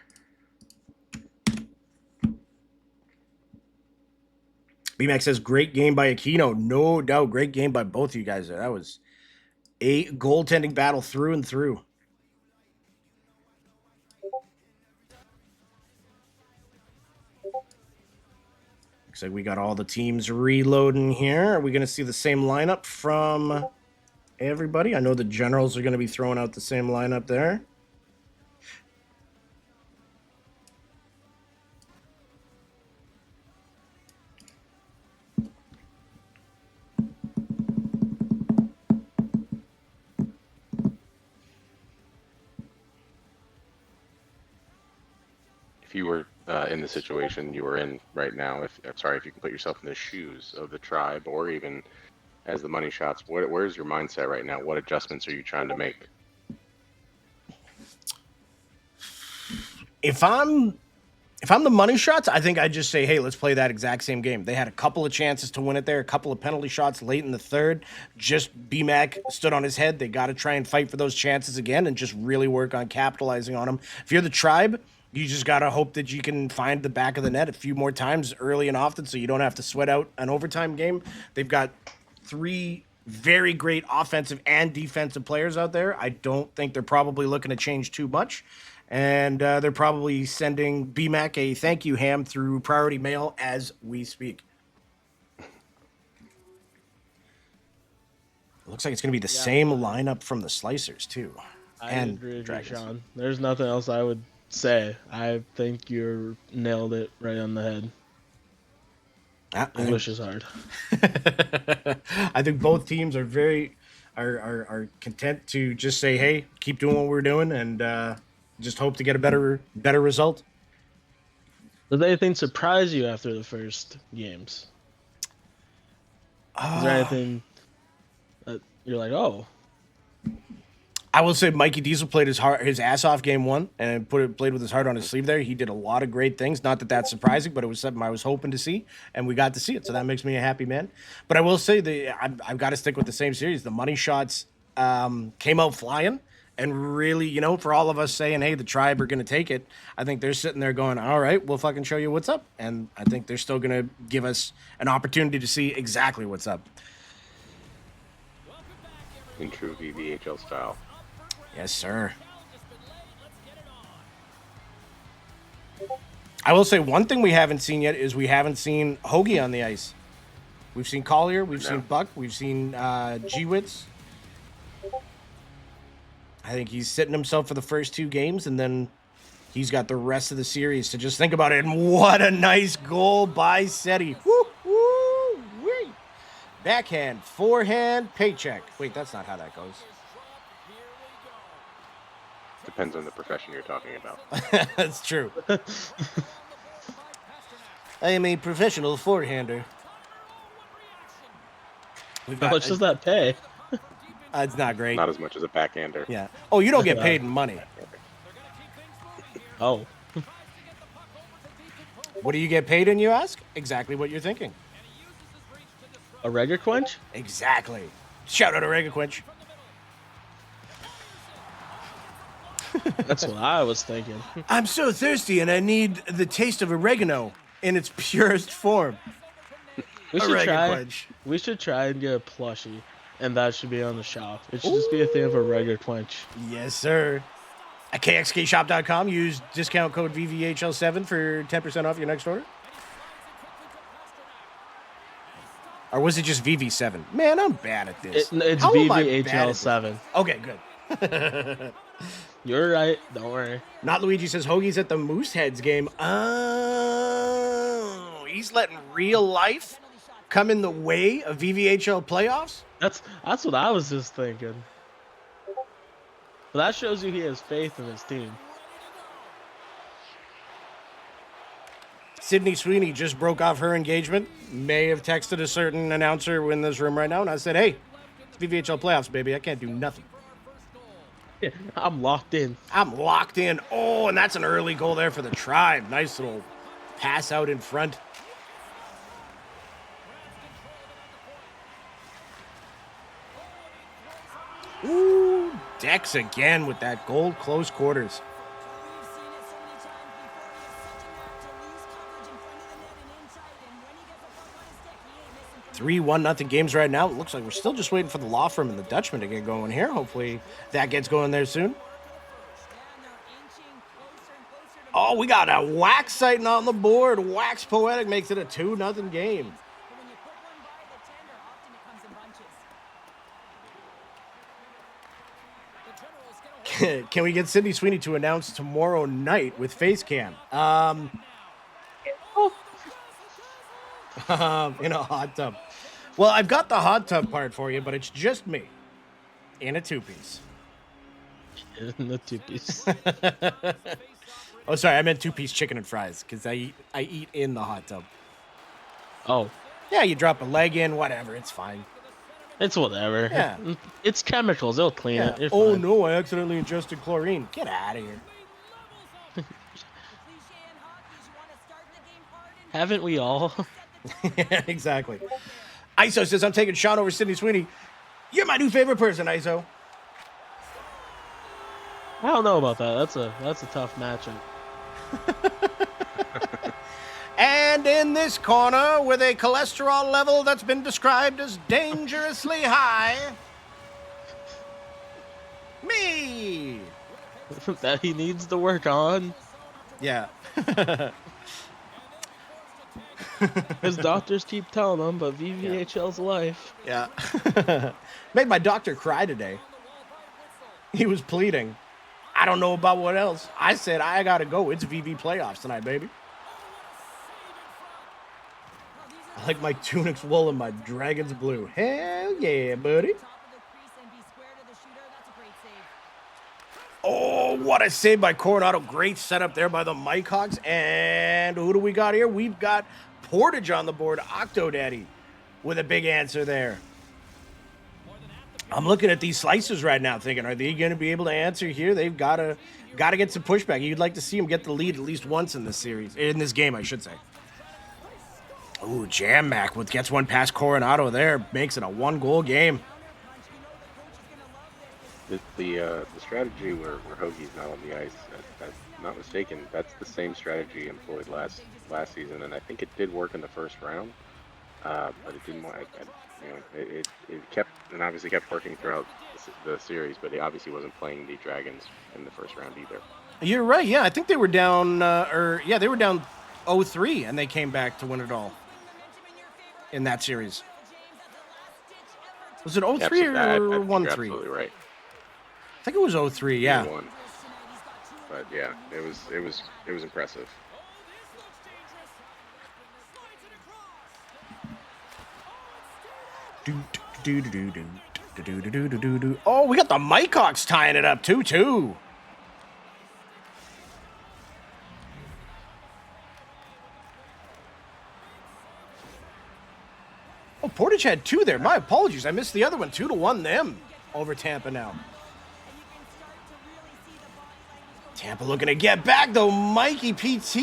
BMAX says, great game by Aquino. No doubt, great game by both of you guys there. That was a goaltending battle through and through. Looks like we got all the teams reloading here. Are we going to see the same lineup from everybody? I know the Generals are going to be throwing out the same lineup there. If you were in the situation you were in right now. If you can put yourself in the shoes of the tribe, or even as the money shots, where's your mindset right now? What adjustments are you trying to make? If I'm the money shots, I think I'd just say, hey, let's play that exact same game. They had a couple of chances to win it there, a couple of penalty shots late in the third. Just BMAC stood on his head. They got to try and fight for those chances again and just really work on capitalizing on them. If you're the tribe, you just got to hope that you can find the back of the net a few more times early and often so you don't have to sweat out an overtime game. They've got 3 very great offensive and defensive players out there. I don't think they're probably looking to change too much. And they're probably sending BMAC a thank you ham through priority mail as we speak. Looks like it's going to be the same lineup from the Slicers, too. I and agree with you, Dragons. Sean. There's nothing else I would say. I think you nailed it right on the head. English is hard. I think both teams are are content to just say, hey, keep doing what we're doing and just hope to get a better result. Did anything surprise you after the first games? Is there anything that you're like, oh? I will say Mikey Diesel played his ass off game 1 and played with his heart on his sleeve there. He did a lot of great things. Not that that's surprising, but it was something I was hoping to see, and we got to see it. So that makes me a happy man. But I will say I've got to stick with the same series. The money shots came out flying, and really, for all of us saying, hey, the tribe are going to take it, I think they're sitting there going, all right, we'll fucking show you what's up. And I think they're still going to give us an opportunity to see exactly what's up. In true VVHL style. Yes, sir. I will say one thing we haven't seen yet is we haven't seen Hoagie on the ice. We've seen Collier, we've seen Buck, we've seen G-Witz. I think he's sitting himself for the first 2 games, and then he's got the rest of the series to just think about it. And what a nice goal by Seti. Woo-wee. Backhand, forehand, paycheck. Wait, that's not how that goes. Depends on the profession you're talking about. That's true. I am a professional forehander. How much does that pay? It's not great. Not as much as a backhander. Yeah. Oh, you don't get paid in money. Oh. What do you get paid in, you ask? Exactly what you're thinking. A regular quench? Exactly. Shout out to Rega Quench. That's what I was thinking. I'm so thirsty and I need the taste of oregano in its purest form. We should Rega try. Quench. We should try and get a plushie, and that should be on the shop. It should just be a thing of a regular quench. Yes, sir. At kxkshop.com, use discount code VVHL7 for 10% off your next order. Or was it just VV7? Man, I'm bad at this. It's How am I bad at VVHL this? 7. Okay, good. You're right. Don't worry. Not Luigi says Hoagie's at the Mooseheads game. Oh, he's letting real life come in the way of VVHL playoffs? That's what I was just thinking. But that shows you he has faith in his team. Sydney Sweeney just broke off her engagement. May have texted a certain announcer in this room right now, and I said, hey, it's VVHL playoffs, baby. I can't do nothing. Yeah, I'm locked in. I'm locked in. Oh, and that's an early goal there for the Tribe. Nice little pass out in front. Ooh, Dex again with that goal close quarters. Three 1-0 games right now. It looks like we're still just waiting for the law firm and the Dutchman to get going here. Hopefully that gets going there soon. Oh, we got a Wax sighting on the board. Wax Poetic makes it a 2-0 game. Can we get Sydney Sweeney to announce tomorrow night with face cam? In a hot tub. Well, I've got the hot tub part for you, but it's just me in a 2-piece. In the 2-piece. Oh, sorry, I meant 2-piece chicken and fries because I eat in the hot tub. Oh, Yeah, you drop a leg in, whatever, it's fine. it's whatever. Yeah. It's chemicals. They'll clean Yeah. it. You're Oh fine. no, I accidentally ingested chlorine. Get out of here. Haven't we all? Yeah, exactly. ISO says, I'm taking Sean over Sydney Sweeney. You're my new favorite person, ISO. I don't know about that. That's a tough matchup. And in this corner, with a cholesterol level that's been described as dangerously high, me. That he needs to work on. Yeah. His doctors keep telling him, but VVHL's life. Yeah. Made my doctor cry today. He was pleading. I don't know about what else. I said, I gotta go. It's VV playoffs tonight, baby. I like my tunic's wool and my dragon's blue. Hell yeah, buddy. Oh, what a save by Coronado. Great setup there by the Mike Hawks. And who do we got here? We've got Portage on the board. Octo Daddy with a big answer there. I'm looking at these slicers right now thinking, are they going to be able to answer here? They've got to get some pushback. You'd like to see them get the lead at least once in this series. In this game, I should say. Ooh, Jam Mac gets one past Coronado there. Makes it a 1-goal game. The strategy where Hoagie's not on the ice, that's not mistaken, that's the same strategy employed last season, and I think it did work in the first round, but it didn't. It kept, and obviously kept working throughout the series, but he obviously wasn't playing the Dragons in the first round either. You're right. Yeah, I think they were down, they were down 0-3, and they came back to win it all in that series. Was it 0-3 or 1-3? You're absolutely right. I think it was 0-3, yeah. But yeah, it was impressive. Oh, we got the Mike Hawks tying it up 2-2. Oh, Portage had 2 there. My apologies. I missed the other one. 2-1 them over Tampa now. Tampa looking to get back, though. Mikey PT.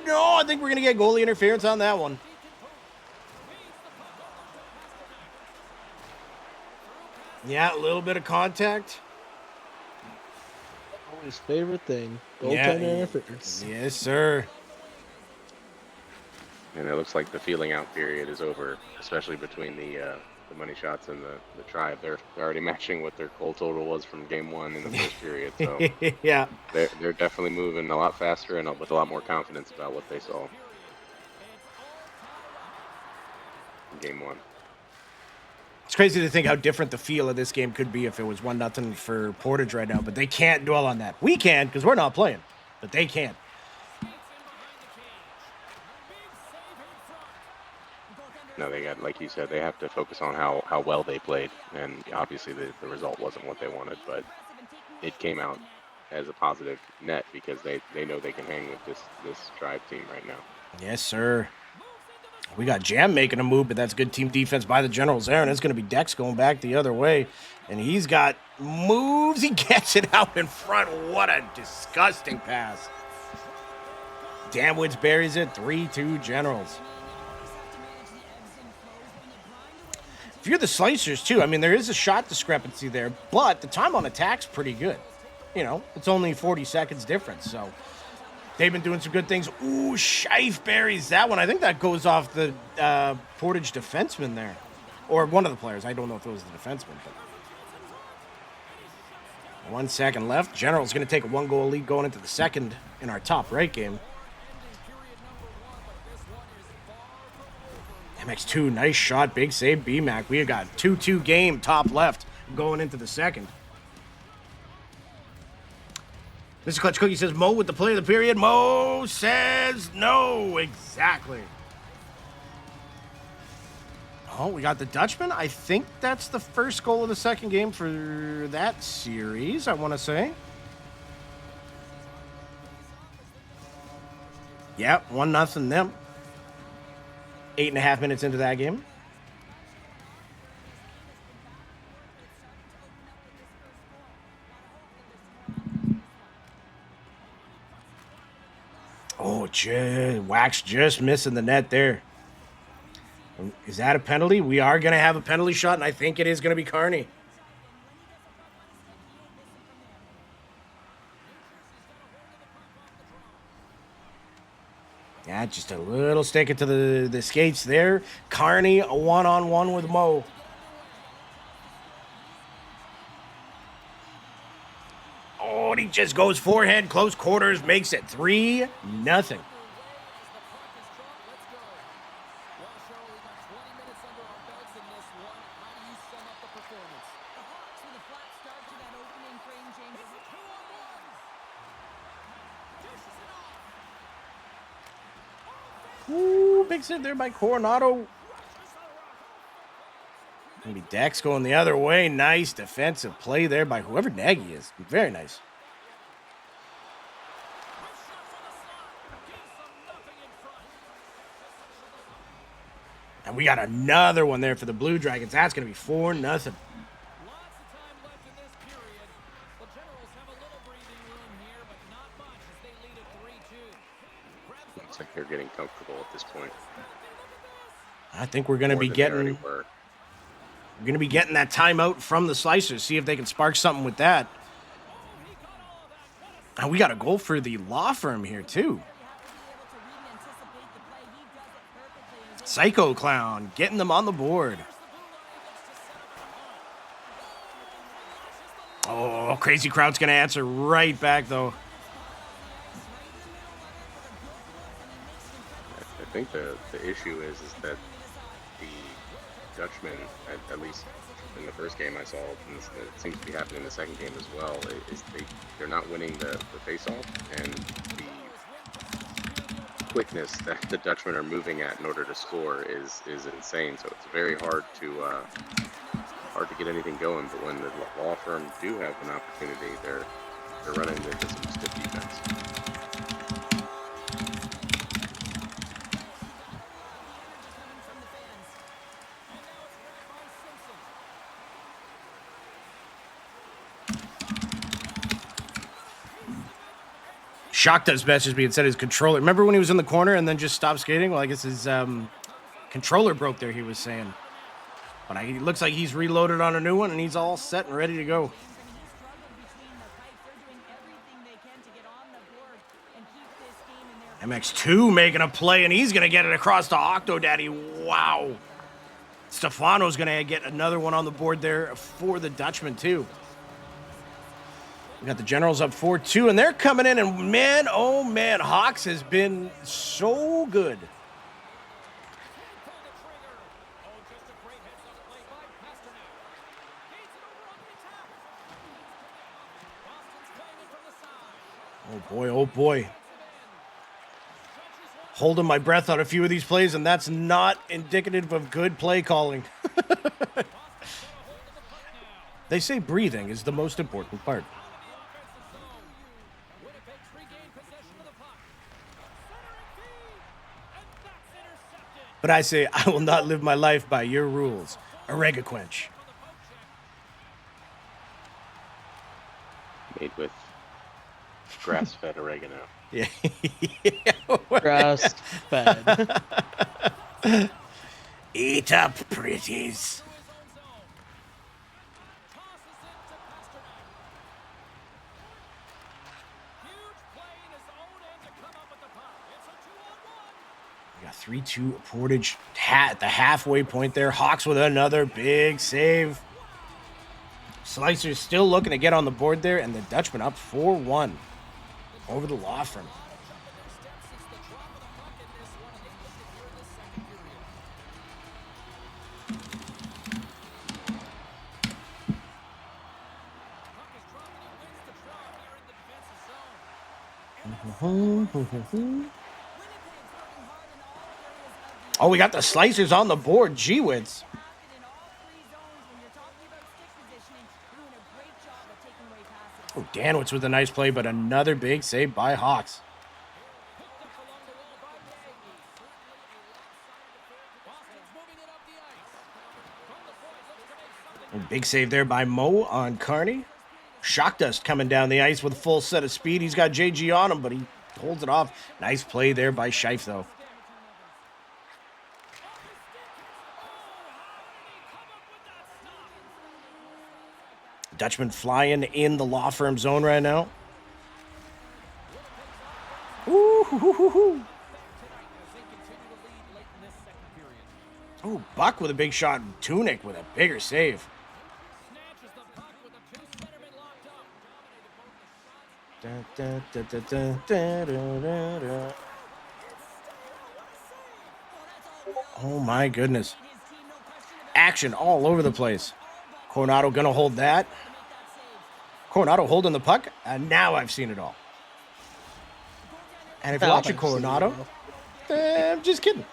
No, I think we're going to get goalie interference on that one. Yeah, a little bit of contact. His favorite thing. Goaltender interference. Yes, sir. And it looks like the feeling out period is over, especially between the money shots and the tribe. They're already matching what their goal total was from game 1 in the first period. So yeah, they're definitely moving a lot faster and with a lot more confidence about what they saw in game 1. It's crazy to think how different the feel of this game could be if it was 1-0 for Portage right now, but they can't dwell on that. We can because we're not playing, but they can't. No, they got, like you said, they have to focus on how well they played, and obviously the result wasn't what they wanted, but it came out as a positive net because they know they can hang with this tribe team right now. Yes, sir. We got Jam making a move, but that's good team defense by the Generals there, and it's going to be Dex going back the other way, and he's got moves. He gets it out in front. What a disgusting pass. Damwoods buries it. 3-2 Generals. If you're the Slicers, too, I mean, there is a shot discrepancy there, but the time on attack's pretty good. You know, it's only 40 seconds difference, so they've been doing some good things. Ooh, Scheif buries that one. I think that goes off the Portage defenseman there, or one of the players. I don't know if it was the defenseman, but 1 second left. General's going to take a 1-goal lead going into the second in our top right game. MX2, nice shot, big save, BMAC. We have got 2-2 game, top left, going into the second. Mr. Clutch Cookie says, Mo with the play of the period. Mo says no, exactly. Oh, we got the Dutchman. I think that's the first goal of the second game for that series, I want to say. Yep, 1-0 them. 8.5 minutes into that game. Oh, Wax just missing the net there. Is that a penalty? We are going to have a penalty shot, and I think it is going to be Carney. Yeah, just a little stick it to the skates there. Carney, a one-on-one with Mo. Oh, and he just goes forehand, close quarters, makes it 3-0. Ooh, big save there by Coronado. Maybe Dex going the other way. Nice defensive play there by whoever Nagy is. Very nice. And we got another one there for the Blue Dragons. That's going to be 4-0. Looks like they're getting comfortable at this point. I think we're going to be getting... We're going to be getting that timeout from the Slicers. See if they can spark something with that. And we got a goal for the Law Firm here, too. Psycho Clown getting them on the board. Oh, Crazy Crowd's going to answer right back, though. I think the issue is that the Dutchmen, at least in the first game I saw, and it seems to be happening in the second game as well, is they're not winning the face-off, and the quickness that the Dutchmen are moving at in order to score is insane. So it's very hard to get anything going. But when the Law Firm do have an opportunity, they're running into some stiff defense. Shakta's message being said his controller. Remember when he was in the corner and then just stopped skating? Well, I guess his controller broke there, he was saying. But it looks like he's reloaded on a new one and he's all set and ready to go. MX2 making a play and he's going to get it across to Octodaddy. Wow. Stefano's going to get another one on the board there for the Dutchman, too. We got the Generals up 4-2, and they're coming in, and man, oh man, Hawks has been so good. Oh boy, oh boy. Holding my breath on a few of these plays, and that's not indicative of good play calling. They say breathing is the most important part. But I say, I will not live my life by your rules. Oregaquench. Made with grass-fed oregano. Yeah. Grass-fed. Eat up, pretties. We got 3-2 Portage at the halfway point there. Hawks with another big save. Slicer's still looking to get on the board there, and the Dutchman up 4-1 over the Law Firm. Oh, we got the Slicers on the board. Gee whiz. Oh, Danwitz with a nice play, but another big save by Hawks. Big save there by Mo on Carney. Shock Dust coming down the ice with a full set of speed. He's got JG on him, but he holds it off. Nice play there by Scheif, though. Dutchman flying in the Law Firm zone right now. Ooh, Ooh, Buck with a big shot. Tunic with a bigger save. Oh my goodness. Action all over the place. Coronado gonna hold that. Coronado holding the puck. And now I've seen it all. And if you're watching Coronado, I'm just kidding.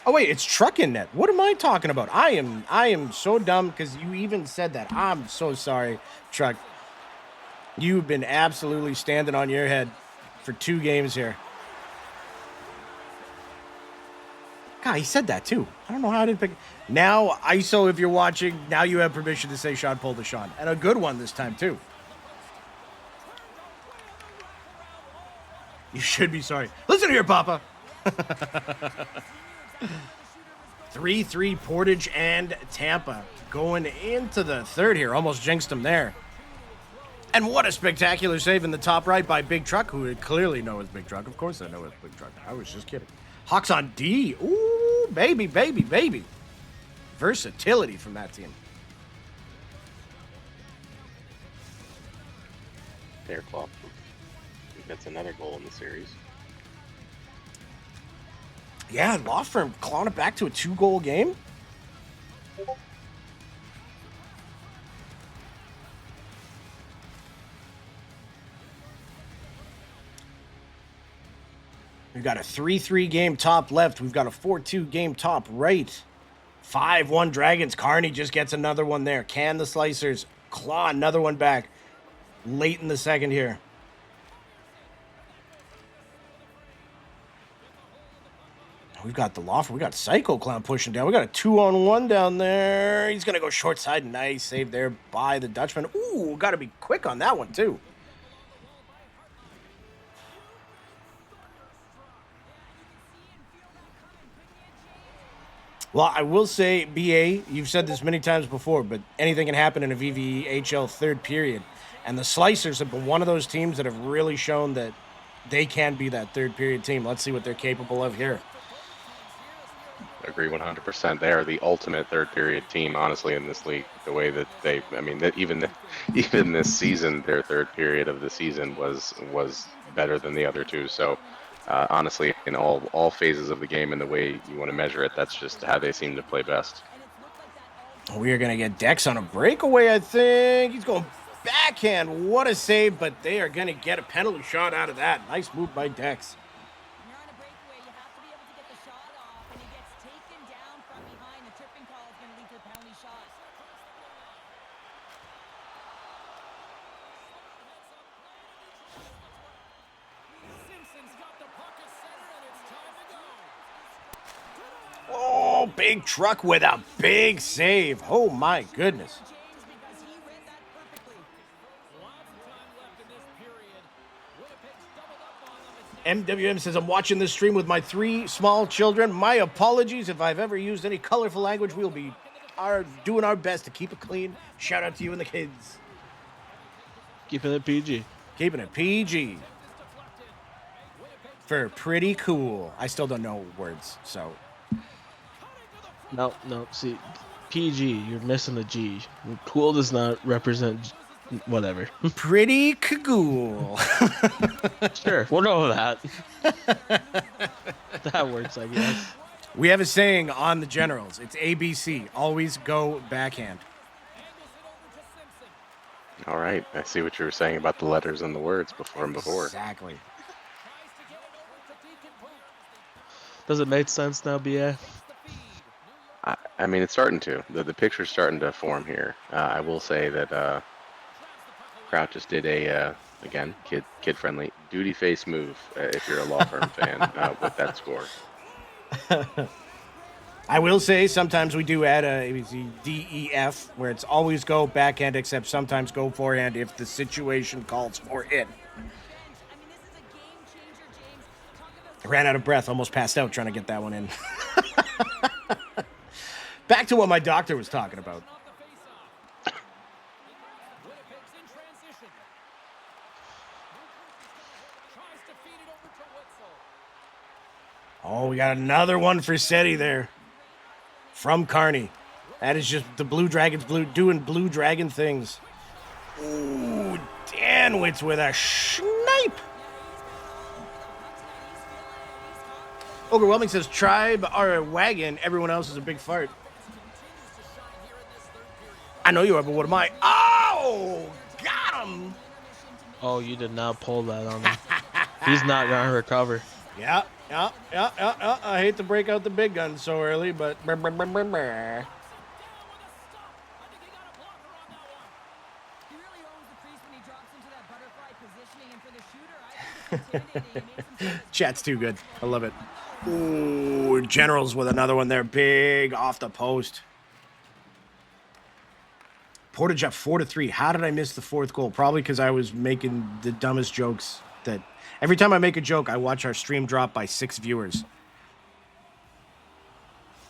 Oh wait, it's truck in net. What am I talking about? I am so dumb because you even said that. I'm so sorry, Truck. You've been absolutely standing on your head for 2 games here. God, he said that too. I don't know how I didn't pick. Now, ISO, if you're watching, now you have permission to say Sean pulled a Sean. And a good one this time too. You should be sorry. Listen here, Papa. 3-3 Portage and Tampa going into the third here. Almost jinxed him there. And what a spectacular save in the top right by Big Truck, who would clearly know his Big Truck. Of course I know his Big Truck. I was just kidding. Hawks on D. Ooh, baby, baby, baby. Versatility from that team. Bear Claw. I think that's another goal in the series. Yeah, Law Firm clawing it back to a 2-goal game. We've got a 3-3 game top left. We've got a 4-2 game top right. 5-1 Dragons. Carney just gets another one there. Can the Slicers claw another one back late in the second here? We've got the Law Firm. We got Psycho Clown pushing down. We got a 2-on-1 down there. He's going to go short side. Nice save there by the Dutchman. Ooh, got to be quick on that one, too. Well, I will say, BA, you've said this many times before, but anything can happen in a VVHL third period. And the Slicers have been one of those teams that have really shown that they can be that third period team. Let's see what they're capable of here. Agree 100%. They are the ultimate third period team, honestly, in this league. The way that they, I mean, that even this season, their third period of the season was better than the other two. So, honestly, in all phases of the game and the way you want to measure it, that's just how they seem to play best. We are going to get Dex on a breakaway, I think. He's going backhand. What a save, but they are going to get a penalty shot out of that. Nice move by Dex. Oh, Big Truck with a big save. Oh, my goodness. MWM says, I'm watching this stream with my 3 small children. My apologies if I've ever used any colorful language. We'll be doing our best to keep it clean. Shout out to you and the kids. Keeping it PG. Keeping it PG. For pretty cool. I still don't know words, so... No. See, PG, you're missing the G. Cool does not represent whatever. Pretty cool. Sure, we'll go with that. That works, I guess. We have a saying on the Generals. It's ABC. Always go backhand. All right. I see what you were saying about the letters and the words before. Exactly. Does it make sense now, BA? I mean, it's starting to. The picture's starting to form here. I will say that Kraut just did a Again, kid friendly, duty face move if you're a law firm fan with that score. I will say sometimes we do add a DEF where it's always go backhand, except sometimes go forehand if the situation calls for it. I ran out of breath, almost passed out trying to get that one in. Back to what my doctor was talking about. Oh, we got another one for Seti there. From Carney. That is just the Blue Dragons doing Blue Dragon things. Ooh, Danwitz with a snipe. Overwhelming says tribe or wagon. Everyone else is a big fart. I know you are, but what am I? Oh, got him. Oh, you did not pull that on him. He's not gonna recover. Yeah. I hate to break out the big guns so early, but. Chat's too good. I love it. Ooh, Generals with another one there. Big off the post. Portage up 4-3. How did I miss the fourth goal? Probably because I was making the dumbest jokes that every time I make a joke, I watch our stream drop by 6 viewers.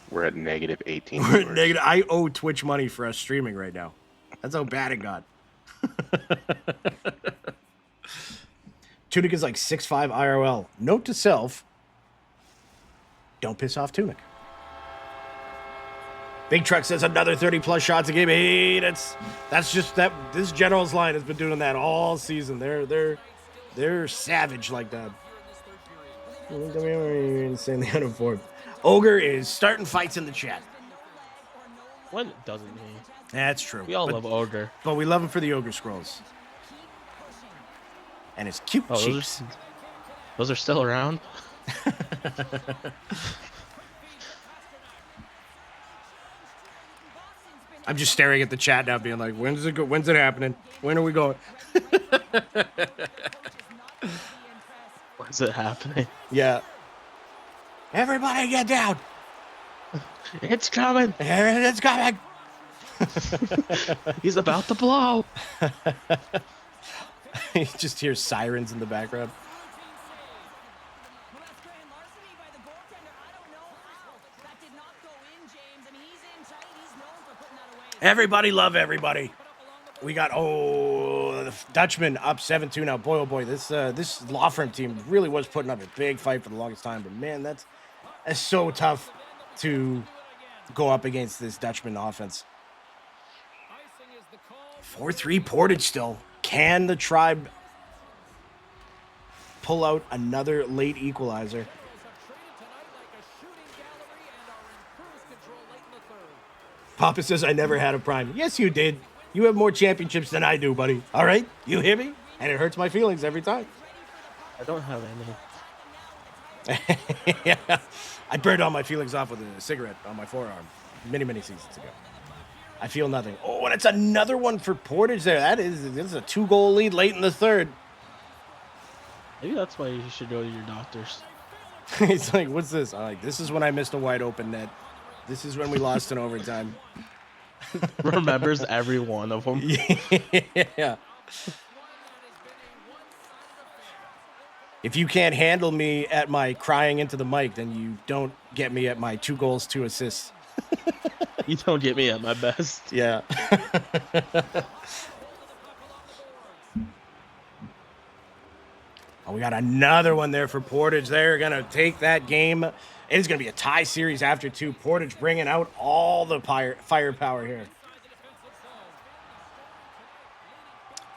We're at negative 18. We're at negative. I owe Twitch money for us streaming right now. That's how bad it got. Tunic is like 6'5" IRL. Note to self, don't piss off Tunic. Big Truck says another 30-plus shots a game. Hey, that's just that. This Generals line has been doing that all season. They're savage like that. Insanely uninformed. Ogre is starting fights in the chat. When doesn't he? That's true. We all love Ogre. But we love him for the Ogre scrolls. And his cute cheeks. Those are still around? I'm just staring at the chat now, being like, when's it go? When's it happening? When are we going? When's it happening? Yeah. Everybody get down. It's coming. It's coming. He's about to blow. You just hear sirens in the background. Everybody love everybody. We got the Dutchman up 7-2 now. Boy, oh boy, this law firm team really was putting up a big fight for the longest time. But man, that's so tough to go up against this Dutchman offense. 4-3 Portage still. Can the Tribe pull out another late equalizer? Papa says, I never had a prime. Yes, you did. You have more championships than I do, buddy. All right? You hear me? And it hurts my feelings every time. I don't have any. Yeah. I burned all my feelings off with a cigarette on my forearm many, many seasons ago. I feel nothing. Oh, and it's another one for Portage there. This is a 2-goal lead late in the third. Maybe that's why you should go to your doctors. It's like, what's this? I'm like, this is when I missed a wide open net. This is when we lost in overtime. Remembers every one of them. Yeah. If you can't handle me at my crying into the mic, then you don't get me at my 2 goals, 2 assists. You don't get me at my best. Yeah. Oh, we got another one there for Portage. They're going to take that game. It is going to be a tie series after 2. Portage bringing out all the firepower here.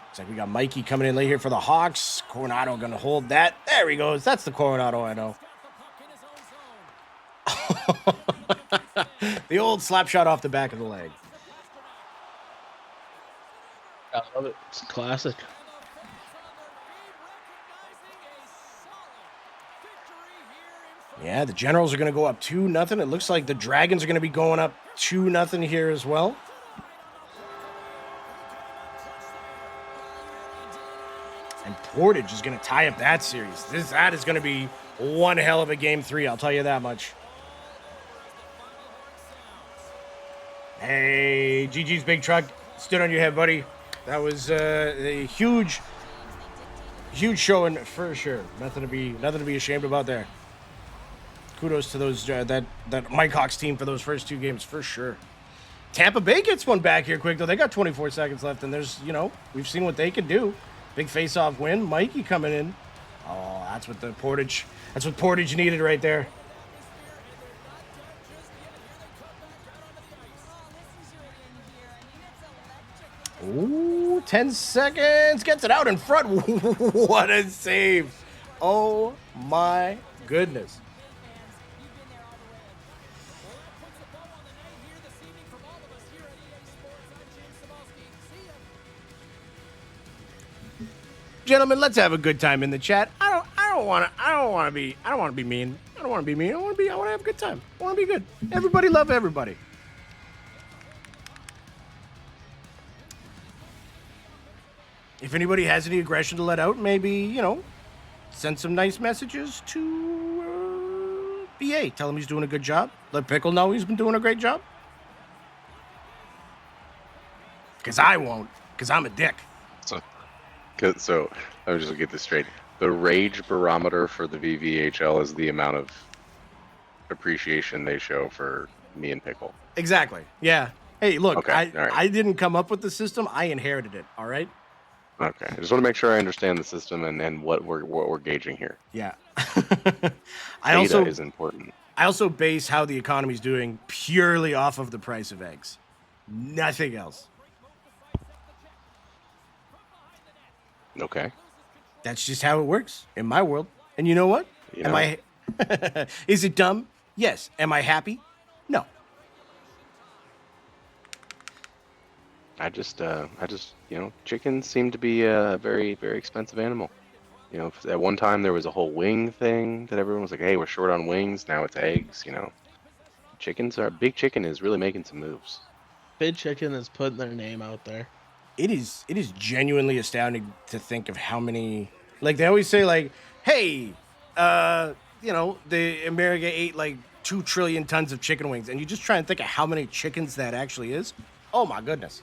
Looks like we got Mikey coming in late here for the Hawks. Coronado going to hold that. There he goes. That's the Coronado I know. The old slap shot off the back of the leg. I love it. It's a classic. Yeah, the Generals are going to go up 2-0. It looks like the Dragons are going to be going up 2-0 here as well. And Portage is going to tie up that series. That is going to be one hell of a game 3, I'll tell you that much. Hey, GG's big truck stood on your head, buddy. That was a huge showing for sure. Nothing to be ashamed about there. Kudos to those that Mike Hawks team for those first 2 games for sure. Tampa Bay gets one back here quick though. They got 24 seconds left, and there's we've seen what they can do. Big face-off win. Mikey coming in. Oh, that's what Portage needed right there. Ooh, 10 seconds. Gets it out in front. What a save. Oh, my goodness. Gentlemen, let's have a good time in the chat. I don't want to be mean. I don't want to be mean. I want to have a good time. I want to be good. Everybody love everybody. If anybody has any aggression to let out, maybe, send some nice messages to BA. Tell him he's doing a good job. Let Pickle know he's been doing a great job. Because I won't. Because I'm a dick. So let me just get this straight. The rage barometer for the VVHL is the amount of appreciation they show for me and Pickle. Exactly. Yeah. Hey, look, Okay, all right. I didn't come up with the system. I inherited it. All right. Okay. I just want to make sure I understand the system and what we're gauging here. Yeah. Data is important. I also base how the economy's doing purely off of the price of eggs. Nothing else. Okay. That's just how it works in my world. And you know what? Yeah. Am I Is it dumb? Yes. Am I happy? No. I just, chickens seem to be a very, very expensive animal. At one time there was a whole wing thing that everyone was like, "Hey, we're short on wings." Now it's eggs. Big Chicken is really making some moves. Big Chicken is putting their name out there. It is genuinely astounding to think of how many, like they always say, like, hey, the America ate like 2 trillion tons of chicken wings, and you just try and think of how many chickens that actually is. Oh my goodness.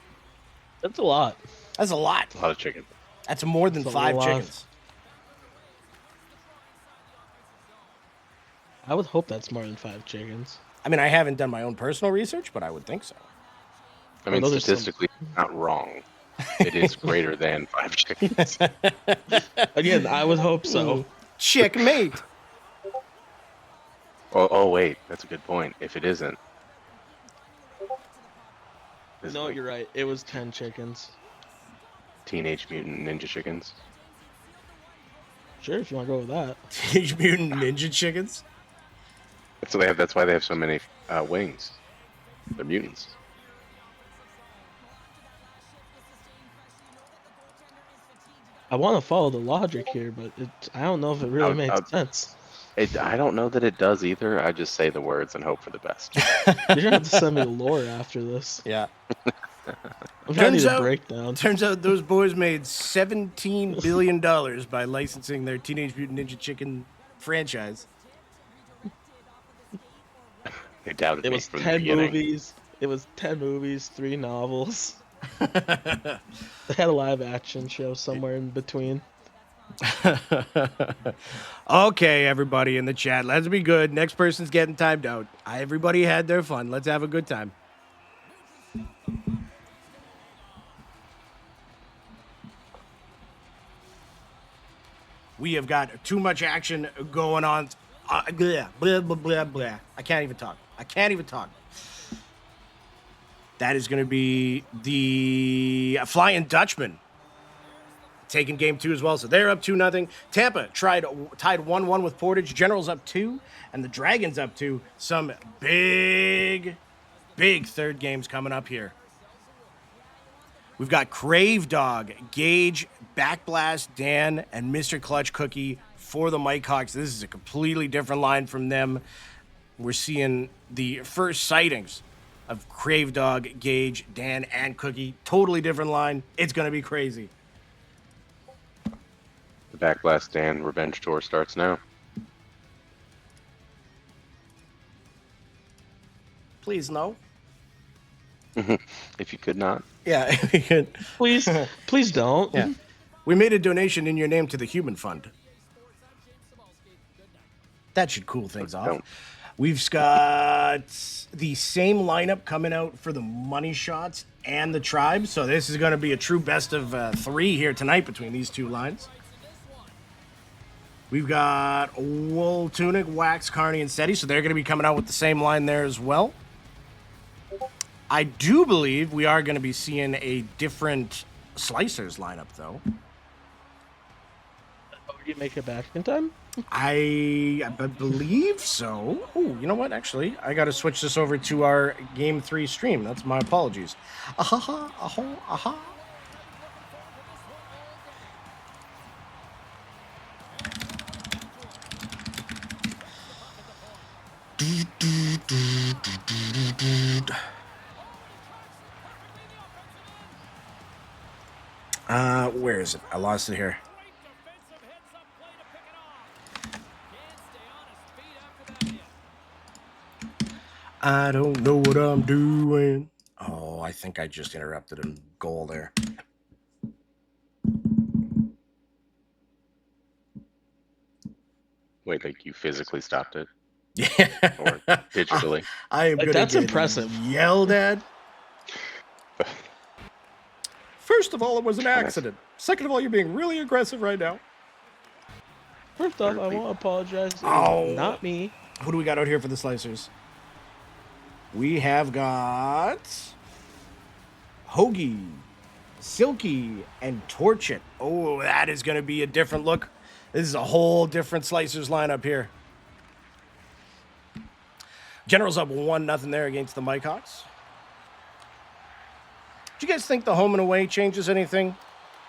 That's a lot. That's a lot. A lot of chicken. That's more than That's a 5 lot. chickens. I would hope that's more than 5 chickens. I mean, I haven't done my own personal research, but I would think so. I mean, those are statistically, not wrong. It is greater than 5 chickens. Again, I would hope so. Checkmate. Oh, wait, that's a good point. If it isn't, No, you're right. It was 10 chickens. Teenage Mutant Ninja Chickens. Sure, if you want to go with that. Teenage Mutant Ninja Chickens. That's why they have so many wings. They're mutants. I want to follow the logic here, but I don't know if it really makes sense. I don't know that it does either. I just say the words and hope for the best. You're going to have to send me the lore after this. Yeah. I'm going to need a breakdown. Turns out those boys made $17 billion by licensing their Teenage Mutant Ninja Chicken franchise. They doubted It me was from 10 the beginning. movies. It was 10 movies, 3 novels. They had a live action show somewhere in between. Okay, everybody in the chat, let's be good. Next person's getting timed out. Everybody had their fun. Let's have a good time. We have got too much action going on. Blah, blah, blah, blah, blah. I can't even talk. That is going to be the Flying Dutchman taking game 2 as well. So they're up 2-0. Tampa tied 1-1 with Portage. Generals up 2, and the Dragons up 2. Some big third games coming up here. We've got Crave Dog, Gage, Backblast, Dan, and Mr. Clutch Cookie for the Mike Hawks. This is a completely different line from them. We're seeing the first sightings of Crave Dog, Gage, Dan, and Cookie. Totally different line. It's going to be crazy. Backlash Dan Revenge Tour starts now. Please no. If you could not. Yeah, we could. Please don't. Yeah. We made a donation in your name to the Human Fund. That should cool things off. Don't. We've got the same lineup coming out for the money shots and the tribe. So this is going to be a true best of 3 here tonight between these two lines. We've got Wool Tunic, Wax, Carney, and Seti. So they're going to be coming out with the same line there as well. I do believe we are going to be seeing a different Slicers lineup, though. Oh, you make it back in time? I believe so. Oh, you know what? Actually, I got to switch this over to our Game 3 stream. That's my apologies. Aha, aha, aha. Where is it? I lost it here. I don't know what I'm doing. Oh, I think I just interrupted a goal there. Wait, like you physically stopped it Yeah. or digitally? I am Like, gonna that's get impressive. yelled at. First of all, it was an accident. Second of all, you're being really aggressive right now. First off, I want to apologize. It Oh. was not me. Who do we got out here for the Slicers? We have got Hoagie, Silky, and Torch It. Oh, that is going to be a different look. This is a whole different Slicers lineup here. Generals up 1-0 there against the Mike Hawks. Do you guys think the home and away changes anything,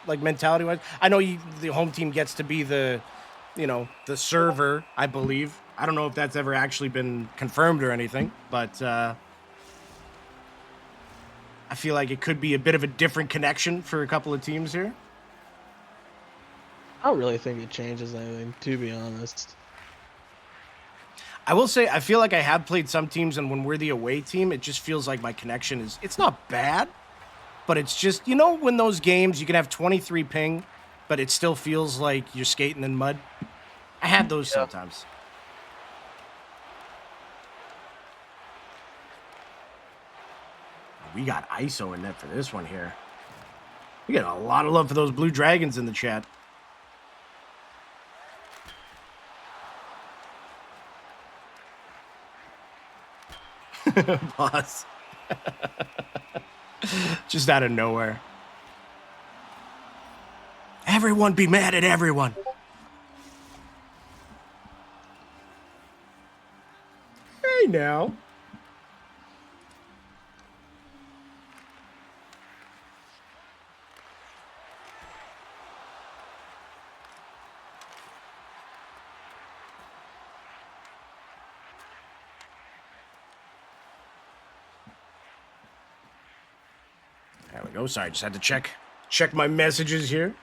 like mentality-wise? I know the home team gets to be the server, I believe. I don't know if that's ever actually been confirmed or anything, but I feel like it could be a bit of a different connection for a couple of teams here. I don't really think it changes anything, to be honest. I will say, I feel like I have played some teams, and when we're the away team, it just feels like my connection it's not bad, but it's just, when those games, you can have 23 ping, but it still feels like you're skating in mud. I have those sometimes. We got ISO in net for this one here. We got a lot of love for those Blue Dragons in the chat. Boss. Just out of nowhere. Everyone be mad at everyone. Hey now. There we go. Sorry, just had to check my messages here.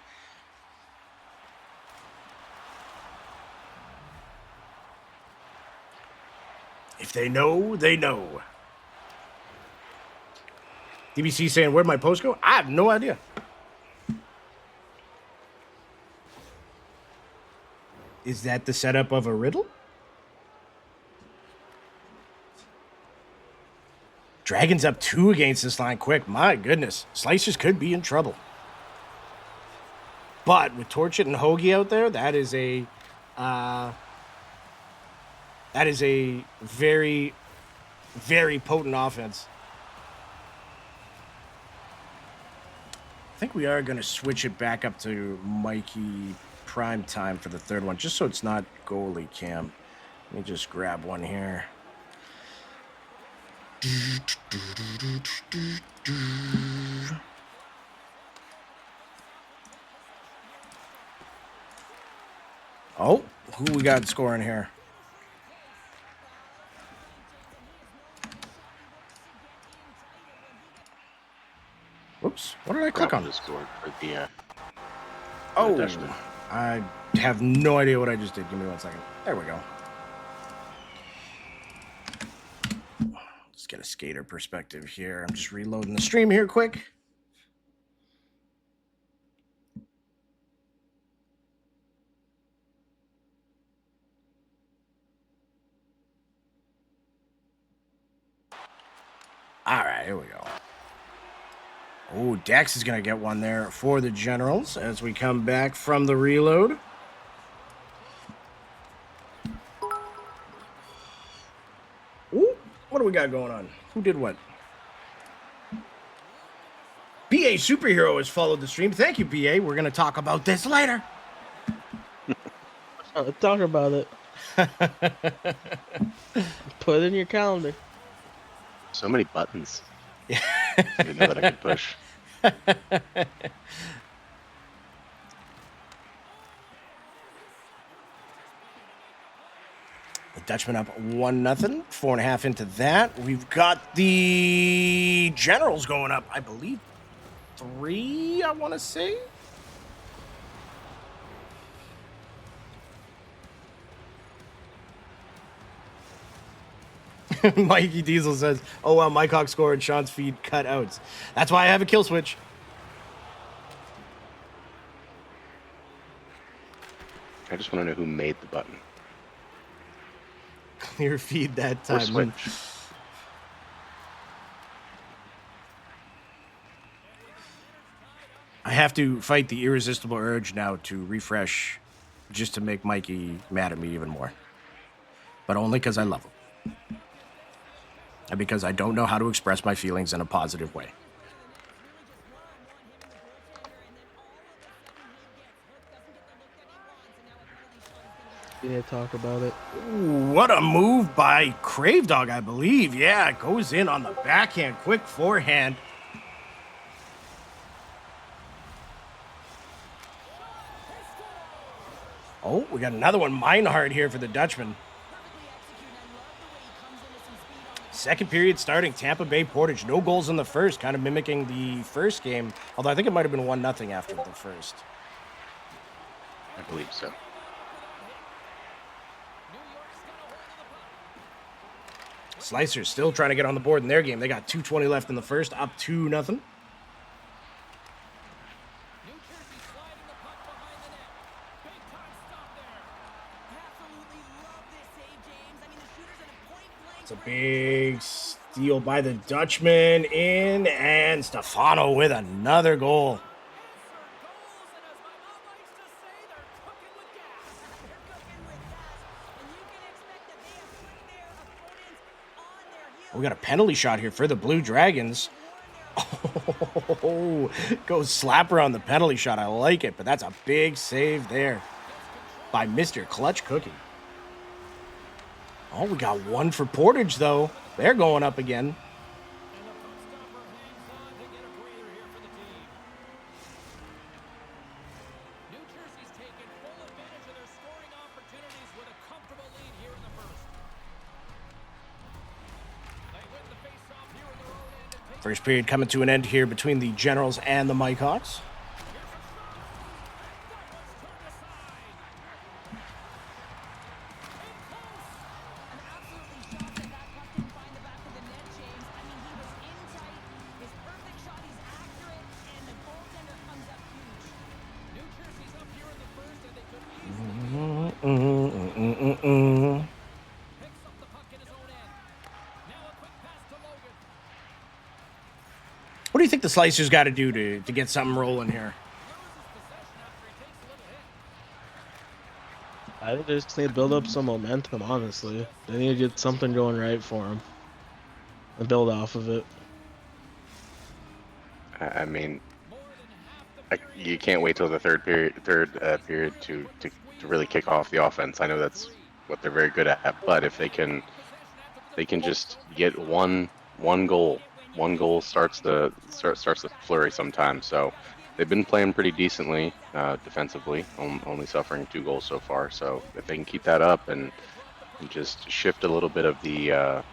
If they know, they know. DBC saying, where'd my post go? I have no idea. Is that the setup of a riddle? Dragons up 2 against this line quick. My goodness. Slicers could be in trouble. But with Torch It and Hoagie out there, that is a very, very potent offense. I think we are going to switch it back up to Mikey prime time for the third one, just so it's not goalie cam. Let me just grab one here. Oh, who we got scoring here? Whoops, what did I click on? Scored for the Oh, Dutchman. I have no idea what I just did. Give me 1 second. There we go. Let's get a skater perspective here. I'm just reloading the stream here quick. All right, here we go. Oh, Dex is going to get one there for the Generals as we come back from the reload. Ooh, what do we got going on? Who did what? BA Superhero has followed the stream. Thank you, BA. We're going to talk about this later. Talk about it. Put it in your calendar. So many buttons. Yeah. I didn't know that I could push. The Dutchman up 1-0, 4.5 into that. We've got the Generals going up, I believe, 3, I want to say. Mikey Diesel says, oh, well, Mike Hawk scored, Sean's feed cut outs. That's why I have a kill switch. I just want to know who made the button. Clear feed that Or time. switch. I have to fight the irresistible urge now to refresh just to make Mikey mad at me even more. But only because I love him. And because I don't know how to express my feelings in a positive way. You need to talk about it. Ooh, what a move by Crave Dog, I believe. Yeah, it goes in on the backhand. Quick forehand. Oh, we got another one. Meinhardt here for the Dutchman. Second period starting, Tampa Bay Portage. No goals in the first, kind of mimicking the first game. Although I think it might have been 1-0 after the first. I believe so. Slicers still trying to get on the board in their game. They got 2:20 left in the first, up 2-0. It's a big steal by the Dutchman in, and Stefano with another goal. We got a penalty shot here for the Blue Dragons. Oh, goes slapper on the penalty shot. I like it, but that's a big save there by Mr. Clutch Cookie. Oh, we got one for Portage, though. They're going up again. First period coming to an end here between the Generals and the Mike Hawks. What do you think the Slicers got to do to get something rolling here? I think they just need to build up some momentum, honestly. They need to get something going right for them and build off of it. I mean, you can't wait till the third period to really kick off the offense. I know that's what they're very good at, but if they can just get one goal. One goal starts the flurry sometimes. So they've been playing pretty decently defensively, only suffering 2 goals so far. So if they can keep that up and just shift a little bit of the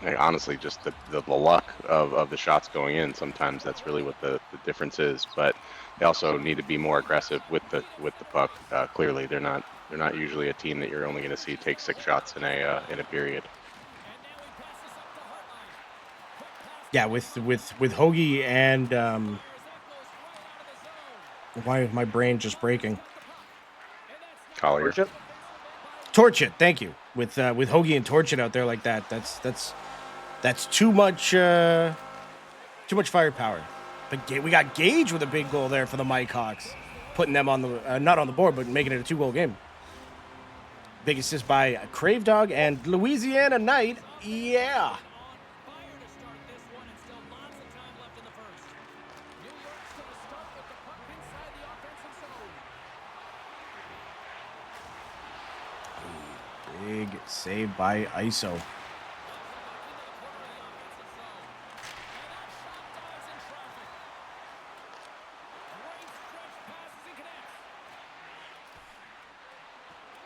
honestly, just the luck of the shots going in. Sometimes that's really what the difference is. But they also need to be more aggressive with the puck. Clearly, they're not usually a team that you're only going to see take 6 shots in a period. Yeah, with Hoagie and why is my brain just breaking? Collier. Torch it, thank you. With Hoagie and Torch it out there like that, that's too much firepower. But we got Gage with a big goal there for the Mike Hawks, putting them on the not on the board, but making it a 2-goal game. Big assist by Crave Dog and Louisiana Knight. Yeah. Big save by ISO.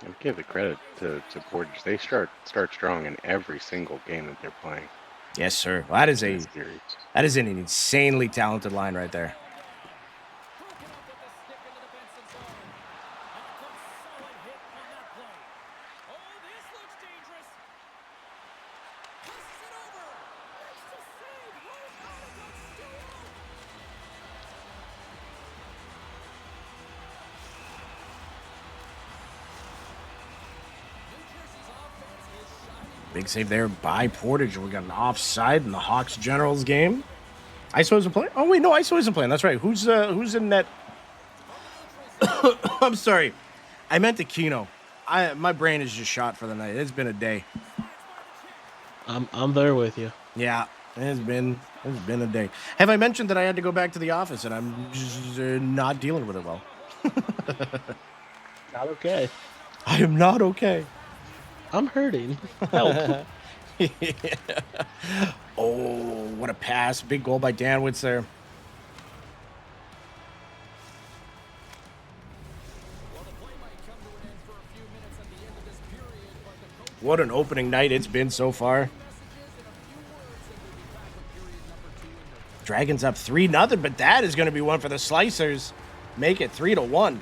I'll give the credit to Portage. They start strong in every single game that they're playing. Yes, sir. Well, that is in this series. an insanely talented line right there. Big save there by Portage. We got an offside in the Hawks Generals game. ISO isn't playing? Oh, wait, no, ISO isn't playing. That's right. Who's in net? I'm sorry. I meant Aquino. My brain is just shot for the night. It's been a day. I'm there with you. Yeah, it's been a day. Have I mentioned that I had to go back to the office and I'm just not dealing with it well? Not okay. I am not okay. I'm hurting. Help. Oh, what a pass. Big goal by Danwitz there. What an opening night it's been so far. Dragons up 3-0, but that is going to be one for the Slicers. Make it 3-1.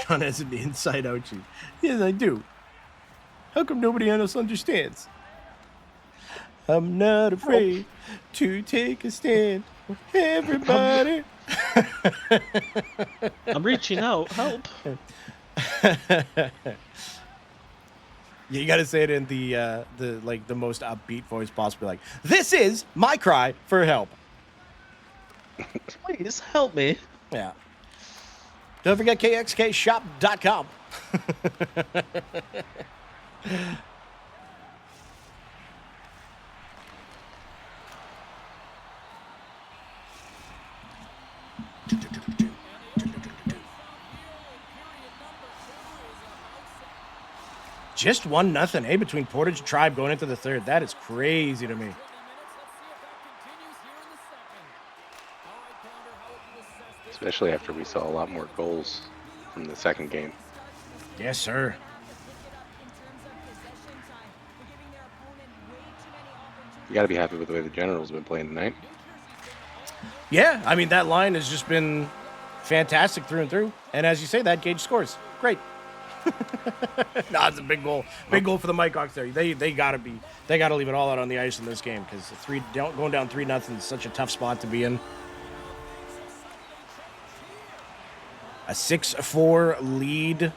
Sean has an inside out sheet. Yes, I do. How come nobody else understands? I'm not afraid to take a stand. Everybody. I'm reaching out. Help. You got to say it in the most upbeat voice possible. Like, this is my cry for help. Please help me. Yeah. Don't forget kxkshop.com. Just 1-0, eh, between Portage and Tribe going into the third. That is crazy to me. Especially after we saw a lot more goals from the second game. Yes, sir. You got to be happy with the way the Generals have been playing tonight. Yeah, I mean, that line has just been fantastic through and through. And as you say, that Gage scores. Great. No, it's a big goal. Big goal for the Mike Hawks there. They gotta leave it all out on the ice in this game because going down 3-0 is such a tough spot to be in. A 6-4 lead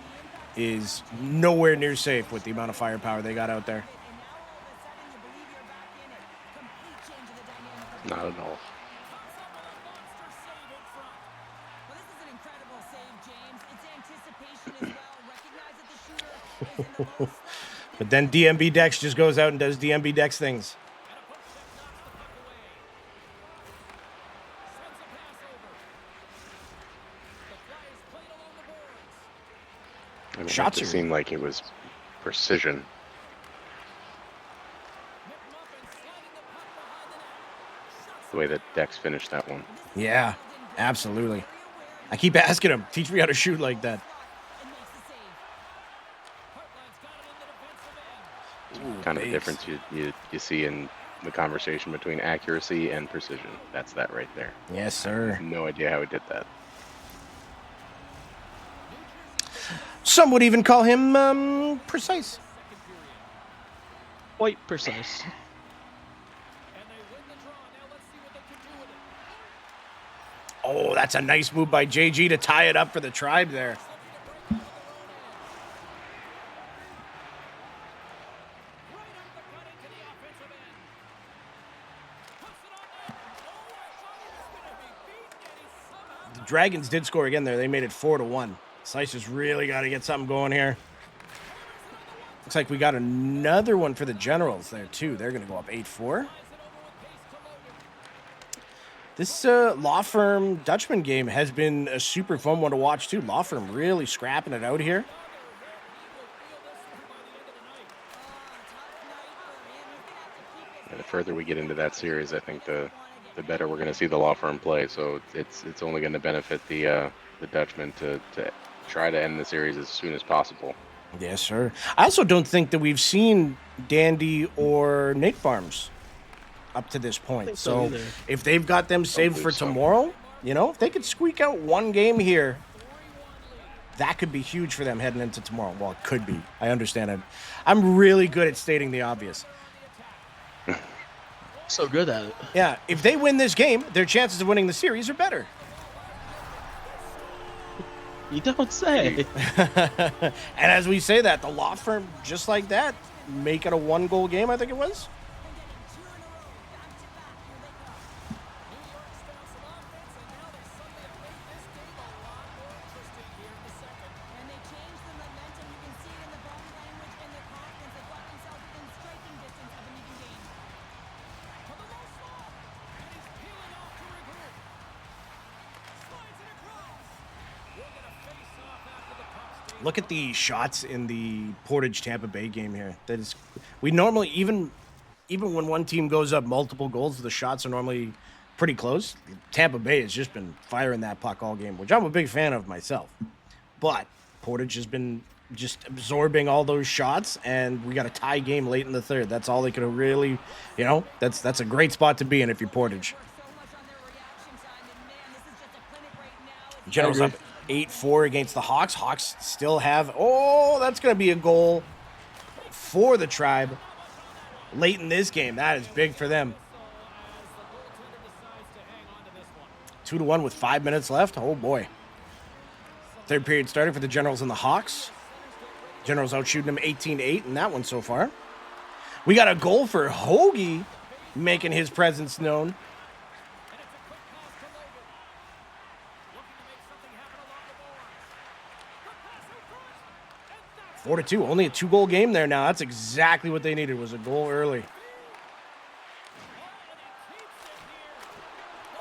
is nowhere near safe with the amount of firepower they got out there. Not at all. But then DMB Dex just goes out and does DMB Dex things. I mean, Shots it just seemed like it was precision. The way that Dex finished that one. Yeah, absolutely. I keep asking him, teach me how to shoot like that. Ooh, Kind of a base. difference you see in the conversation between accuracy and precision. That's that right there. Yes, I sir. have no idea how he did that. Some would even call him precise. Quite precise. Oh, that's a nice move by JG to tie it up for the Tribe there. The Dragons did score again there. They made it 4-1. Slicer's really got to get something going here. Looks like we got another one for the Generals there, too. They're going to go up 8-4. This Law Firm Dutchman game has been a super fun one to watch, too. Law Firm really scrapping it out here. And the further we get into that series, I think the better we're going to see the Law Firm play. So it's only going to benefit the Dutchman to try to end the series as soon as possible. Yes, sir. I also don't think that we've seen Dandy or Nate Farms up to this point. So either. if they've got them saved for tomorrow, you know, if they could squeak out one game here, that could be huge for them heading into tomorrow. Well, it could be. I understand it. I'm really good at stating the obvious. So good at it. Yeah, if they win this game, their chances of winning the series are better. You don't say. And as we say that, the Law Firm, just like that, make it a 1-goal game, I think it was. Look at the shots in the Portage Tampa Bay game here. That is, we normally even when one team goes up multiple goals, the shots are normally pretty close. Tampa Bay has just been firing that puck all game, which I'm a big fan of myself. But Portage has been just absorbing all those shots, and we got a tie game late in the third. That's all they could really, you know, that's a great spot to be in if you're Portage. Generals up 8-4 against the Hawks. Hawks still have, oh, that's going to be a goal for the Tribe late in this game. That is big for them. 2-1 with 5 minutes left. Oh, boy. Third period starting for the Generals and the Hawks. Generals out shooting them 18-8 in that one so far. We got a goal for Hoagie making his presence known. 4-2, only a 2-goal game there now. That's exactly what they needed, was a goal early.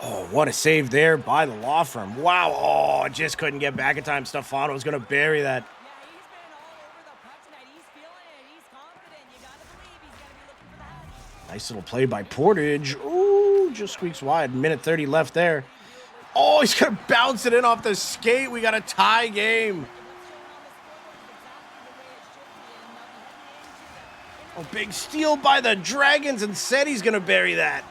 Oh, what a save there by the Law Firm. Wow, oh, just couldn't get back in time. Stefano's going to bury that. Nice little play by Portage. Ooh, just squeaks wide. Minute 30 left there. Oh, he's going to bounce it in off the skate. We got a tie game. Oh, big steal by the Dragons, and said he's going to bury that.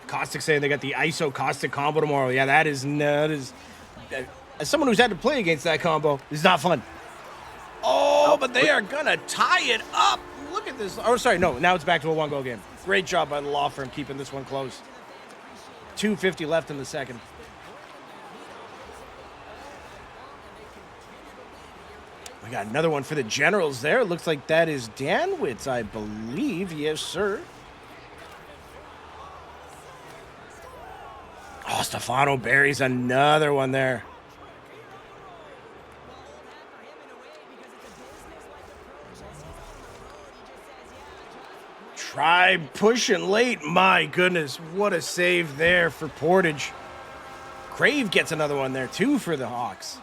Caustic saying they got the ISO Caustic combo tomorrow. Yeah, that is as someone who's had to play against that combo, it's not fun. Oh, but they are going to tie it up. Look at this. Oh, sorry, no, now it's back to a 1-goal game. Great job by the Law Firm keeping this one close. 2:50 left in the second. We got another one for the Generals there. It looks like that is Danwitz, I believe. Yes, sir. Oh, Stefano buries another one there. Tribe pushing late. My goodness, what a save there for Portage. Crave gets another one there, too, for the Hawks.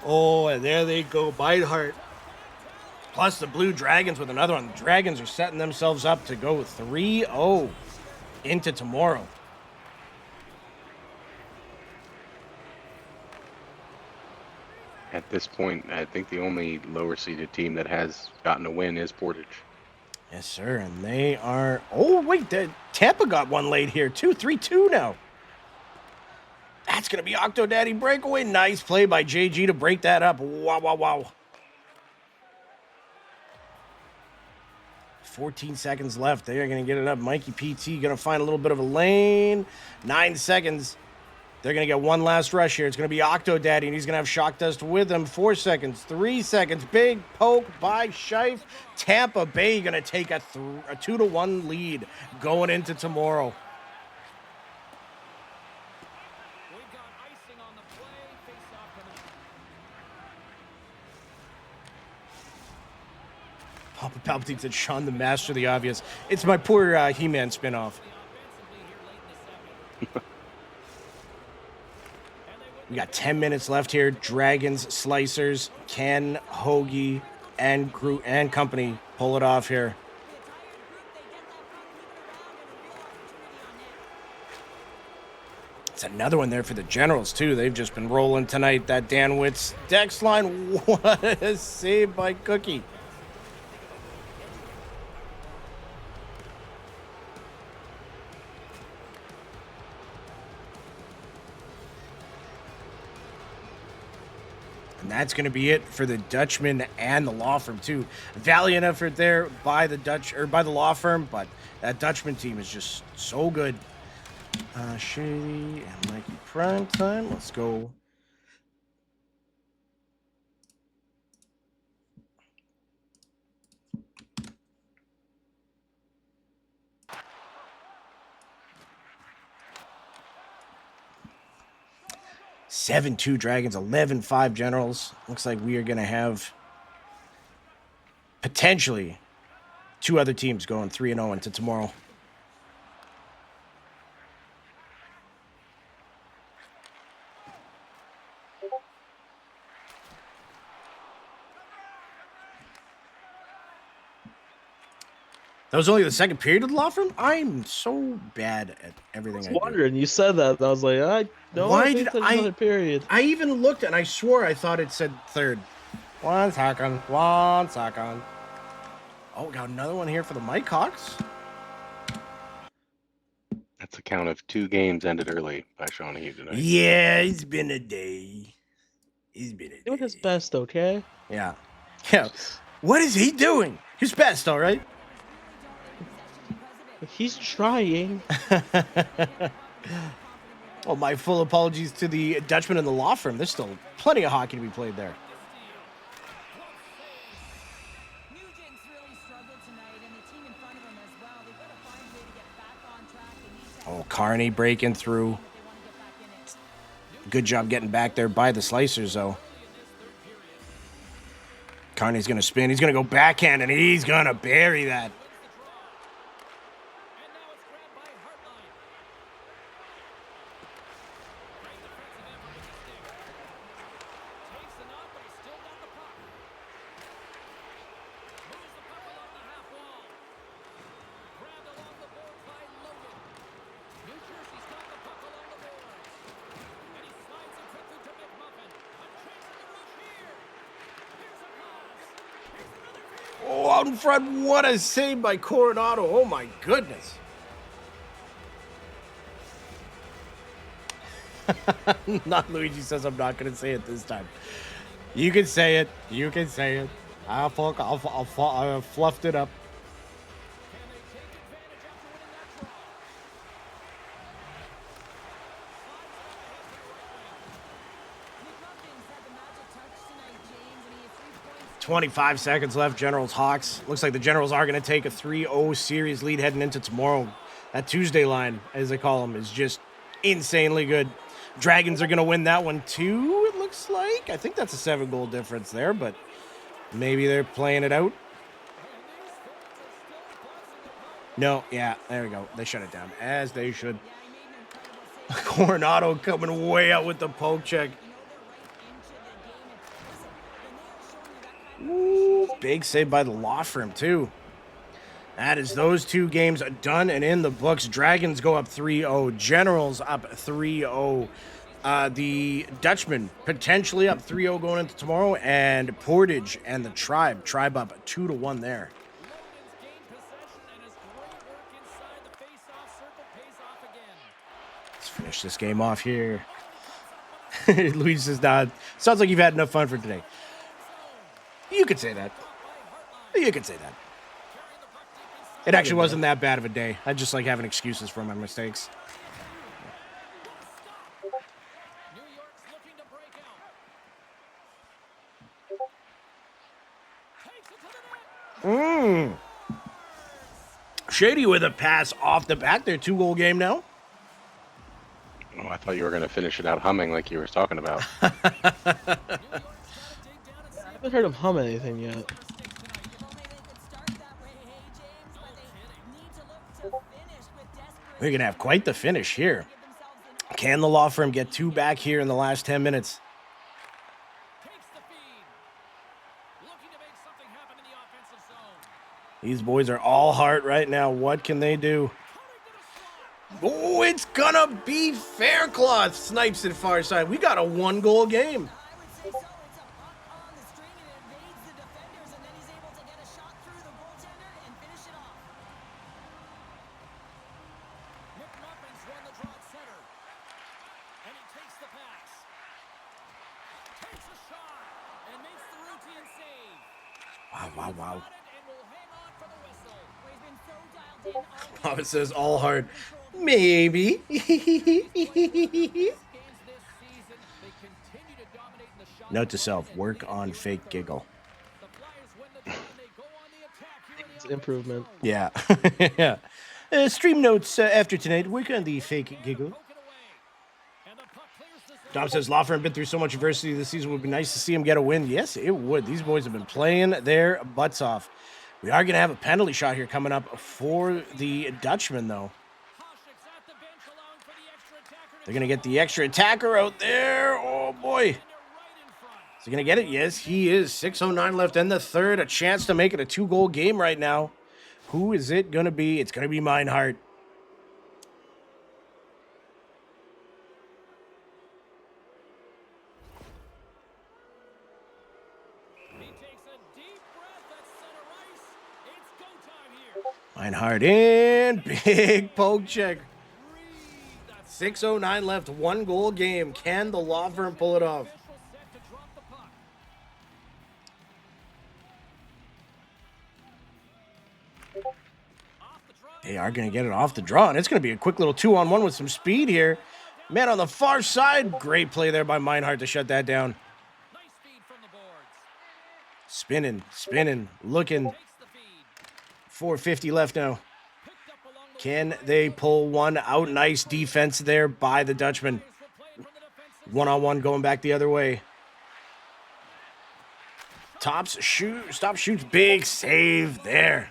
Oh, and there they go, Beidhart. Plus the Blue Dragons with another one. The Dragons are setting themselves up to go 3-0 into tomorrow. At this point, I think the only lower seeded team that has gotten a win is Portage. Yes, sir, and they are... Oh, wait, Tampa got one late here, too. 3-2 now. That's going to be Octo Daddy breakaway. Nice play by JG to break that up. Wow, wow, wow. 14 seconds left. They are going to get it up. Mikey PT going to find a little bit of a lane. 9 seconds. They're going to get one last rush here. It's going to be Octo Daddy, and he's going to have Shock Dust with him. 4 seconds, 3 seconds. Big poke by Scheif. Tampa Bay going to take a 2-1 lead going into tomorrow. We've got icing on the play. Face-off coming up. Papa Palpatine said, Sean the Master of the Obvious. It's my poor He-Man spinoff. We got 10 minutes left here. Dragons, Slicers, Ken, Hoagie, and company pull it off here. It's another one there for the Generals, too. They've just been rolling tonight. That Dan Witt's Dex line. What a save by Cookie. And that's going to be it for the Dutchman and the law firm too. Valiant effort there by the by the law firm, but that Dutchman team is just so good. Shady and Mikey Prime Time. Let's go. 7-2 Dragons, 11-5 Generals. Looks like we are going to have potentially 2 other teams going 3-0 into tomorrow. That was only the second period of the law firm? I'm so bad at everything I I was do. wondering. You said that. And I was like, I don't Why think did there's another period. I even looked and I swore I thought it said third. 1 second. 1 second. Oh, got another one here for the Mike Hawks. That's a count of 2 games ended early by Shawnee tonight. Yeah, it's been a day. He's been a day. Doing his best, okay? Yeah. Yeah. What is he doing? His best, all right? He's trying. Oh, my full apologies to the Dutchman and the law firm. There's still plenty of hockey to be played there. Nugent's really struggled tonight, and the team in front of him as well. They've got to find a way to get back on track. They need to Oh, Carney breaking through. if they want to get back in it. Good job getting back there by the Slicers, though. Carney's going to spin. He's going to go backhand, and he's going to bury that. Oh, out in front. What a save by Coronado. Oh, my goodness. Not Luigi says I'm not going to say it this time. You can say it. You can say it. I fluffed it up. McMuffins had the magic touch tonight, James, and he had 3 points. 25 seconds left. Generals Hawks. Looks like the Generals are going to take a 3-0 series lead heading into tomorrow. That Tuesday line, as they call them, is just insanely good. Dragons are going to win that one too, it looks like. I think that's a 7-goal difference there, but maybe they're playing it out. No, yeah, there we go. They shut it down, as they should. Coronado coming way out with the poke check. Ooh, big save by the law firm, too. That is those two games done and in the books. Dragons go up 3-0. Generals up 3-0. The Dutchman potentially up 3-0 going into tomorrow. And Portage and the Tribe. Tribe up 2-1 there. Logan's gained possession, and his great work inside the face-off circle pays off again. Let's finish this game off here. Luis says, nah, sounds like you've had enough fun for today. You could say that. You could say that. It actually wasn't that bad of a day. I just like having excuses for my mistakes. New York's looking to break out. Takes it to the net. Shady with a pass off the bat. Their 2-goal game now. Oh, I thought you were going to finish it out humming like you were talking about. I haven't heard him hum anything yet. If only they could start that way, hey, James, but they need to look to finish with desperate. We're going to have quite the finish here. Give themselves an Can the law firm get 2 back here in the last 10 minutes? Takes the feed. Looking to make something happen in the offensive zone. These boys are all heart right now. What can they do? Oh, it's gonna be Faircloth. Snipes it far side. We got a 1-goal game. I would say so. It's a puck on the string and it evades the defenders, and then he's able to get a shot through the goaltender and finish it off. McMuffins won the draw at center. And he takes the pass. Takes a shot and makes the routine save. Wow. Got it and will hang on for the whistle. He's been so dialed in all game. Papa says all heart. Maybe. Games this season, they continue to dominate in the shot. Note to self, work on fake giggle. The Flyers win the draw and they go on the attack here in It's the improvement. Yeah. Yeah. Stream notes after tonight. Work on the fake giggle. poke it away. And the puck clears the zone. Dom says, Law firm been through so much adversity this season. Would be nice to see him get a win. Yes, it would. These boys have been playing their butts off. We are going to have a penalty shot here coming up for the Dutchman, though. Hasek's at the bench, allowing for the extra attacker to They're going to get the extra attacker out there. Oh, boy. right in front. Is he going to get it? Yes, he is. 6:09 left in the third. A chance to make it a 2-goal game right now. Who is it going to be? It's going to be Meinhardt. He takes a deep breath at center ice. It's go time here. Meinhardt in. Big poke check. Reed, that's 6:09 left. 1-goal game. Can the law firm pull it off? official set to drop the puck. Off the draw. They are going to get it off the draw, and it's going to be a quick little 2-on-1 with some speed here. Man on the far side. Great play there by Meinhardt to shut that down. Nice feed from the boards. Spinning, looking. Takes the feed. 4:50 left now. Picked up along the Can they pull one out? Nice defense there by the Dutchman. Players will play it from the defensive. 1-on-1 going back the other way. Stop shoots. Big save there.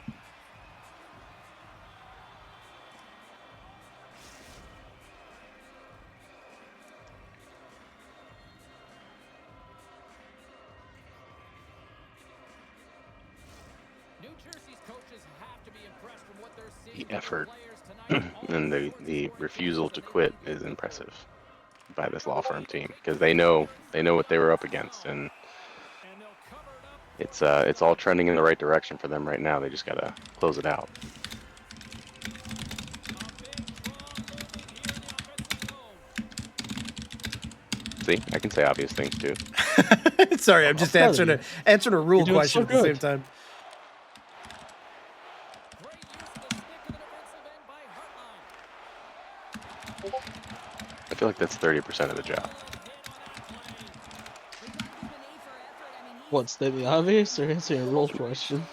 New Jersey's coaches have to be impressed from what they're seeing The effort from the players tonight. and the refusal to quit is impressive by this law firm team because they know what they were up against, and And they'll cover it up. it's all trending in the right direction for them right now. They just gotta close it out. See, I can say obvious things too. Sorry, I'm just answering a rule You're doing question so at the same good. time. Great use of the stick of the defensive end by Hartline. I feel like that's 30% of the job. What, state the obvious or answering a rule question?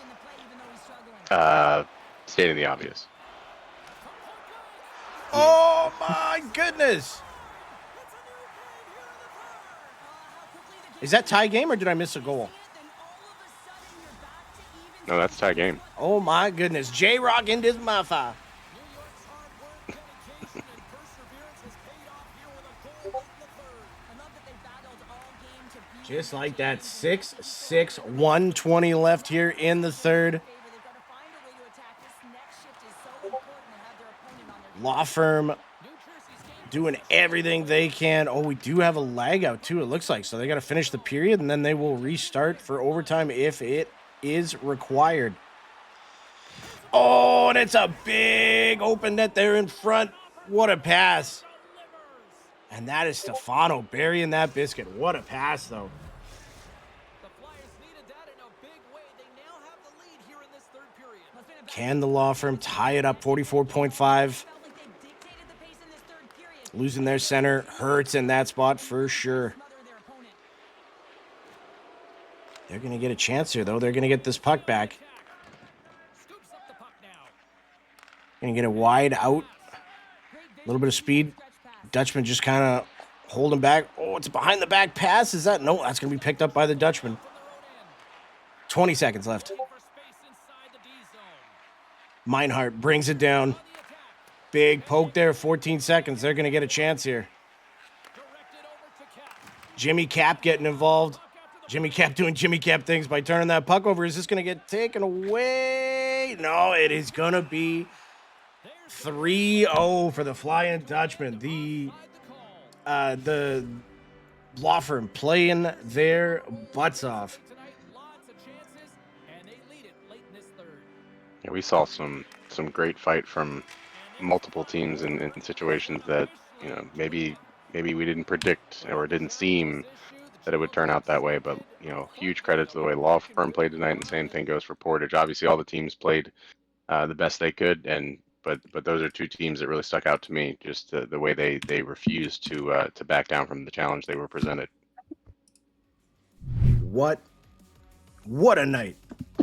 Stating the obvious. Oh my goodness! Is that tie game or did I miss a goal? No, that's tie game. Oh my goodness! J-Rock in this mafia. New York's hard work, dedication, and perseverance has paid off here with a goal late in the third. I love that they battled all game to Just like that, 6-6, 120 left here in the third. They've got to find a way to attack. This next shift is so important to have their opponent on their Law firm New Jersey's game doing everything they can. Oh, we do have a lag out too, it looks like. So they got to finish the period, and then they will restart for overtime if it is required. Oh, and it's a big open net there in front. What a pass. And that is Stefano burying that biscuit. What a pass, though. The Flyers needed that in a big way. They now have the lead here in this third period. Can the law firm tie it up? 44.5. felt like they dictated the pace in this third period. Losing their center hurts in that spot for sure. Smother their opponent. They're going to get a chance here, though. They're going to get this puck back. Scoops up the puck now. Going to get it wide out. Great A little bit of speed. stretch pass. Dutchman just kind of holding back. Oh, it's a behind the back pass. Is that? No, that's going to be picked up by the Dutchman. 20 seconds left. For space inside the D zone. Meinhardt brings it down. On the attack. Big poke there. 14 seconds. They're going to get a chance here. Directed over to Cap. Jimmy Cap getting involved. Jimmy Cap doing Jimmy Cap things by turning that puck over. Is this going to get taken away? No, it is going to be 3-0 for the Flying Dutchman. The law firm playing their butts off. Tonight, lots of chances, and they lead it late in this third. Yeah, we saw some great fight from multiple teams in situations that maybe we didn't predict or didn't seem that it would turn out that way. But huge credit to the way Law Firm played tonight, and the same thing goes for Portage. Obviously, all the teams played the best they could, but those are two teams that really stuck out to me. Just the way they refused to back down from the challenge they were presented. What a night.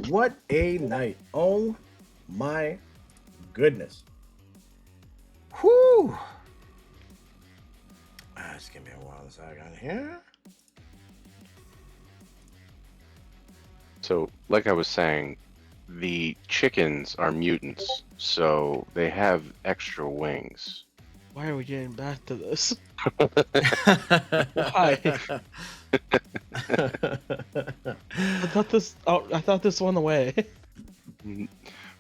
What a night. Oh my goodness. Whew. Just give me a while second here. So, like I was saying, the chickens are mutants, so they have extra wings. Why are we getting back to this? Why? I thought this went away.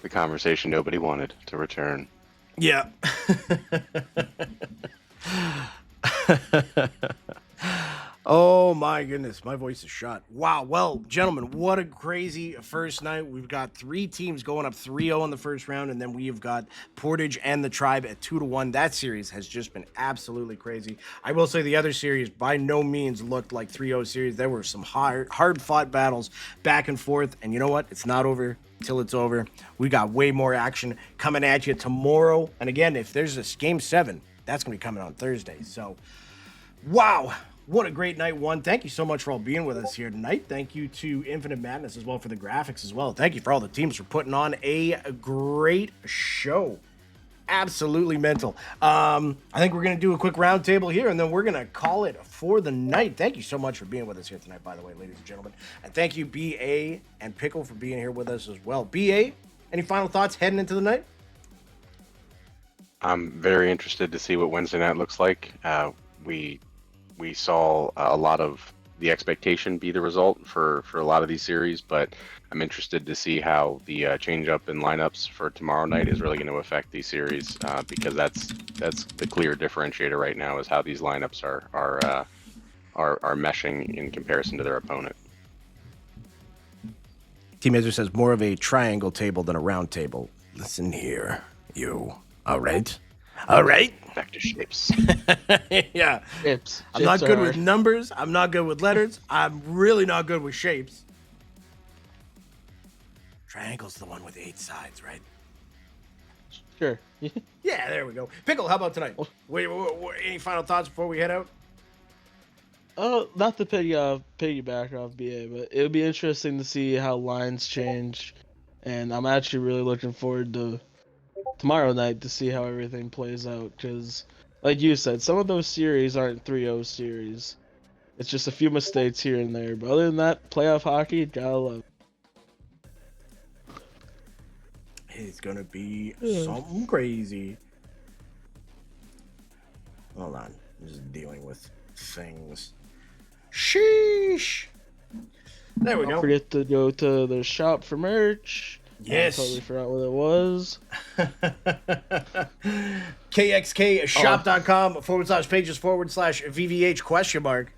The conversation nobody wanted to return. Yeah. Oh my goodness, my voice is shot. Wow. Well, gentlemen, what a crazy first night. We've got three teams going up 3-0 in the first round, and then we have got Portage and the Tribe at 2-1. That series has just been absolutely crazy. I will say the other series by no means looked like 3-0 series. There were some hard-fought battles back and forth, and you know what? It's not over till it's over. We got way more action coming at you tomorrow. And again, if there's this Game 7, that's going to be coming on Thursday. So, wow. What a great night one. Thank you so much for all being with us here tonight. Thank you to Infinite Madness as well for the graphics as well. Thank you for all the teams for putting on a great show. Absolutely mental. I think we're going to do a quick round table here, and then we're going to call it for the night. Thank you so much for being with us here tonight, by the way, ladies and gentlemen. And thank you, BA and Pickle, for being here with us as well. BA, any final thoughts heading into the night? I'm very interested to see what Wednesday night looks like. We saw a lot of the expectation be the result for a lot of these series, but I'm interested to see how the change up in lineups for tomorrow night is really going to affect these series, because that's the clear differentiator right now is how these lineups are meshing in comparison to their opponent. Team Ezra says more of a triangle table than a round table. Listen here, you. All right. All right. Back to shapes. Yeah. Shapes. I'm not Shapes good are with numbers. I'm not good with letters. I'm really not good with shapes. Triangle's the one with 8 sides, right? Sure. Yeah, there we go. Pickle, how about tonight? Wait, any final thoughts before we head out? Oh, not to piggyback off BA, but it would be interesting to see how lines change, and I'm actually really looking forward to tomorrow night to see how everything plays out, because like you said, some of those series aren't 3-0 series. It's just a few mistakes here and there, but other than that, playoff hockey, gotta love. It's gonna be something crazy. Hold on, I'm just dealing with things. Sheesh. There we Don't go. forget to go to the shop for merch. Yes. I totally forgot what it was. KXKshop.com/pages/VVH question mark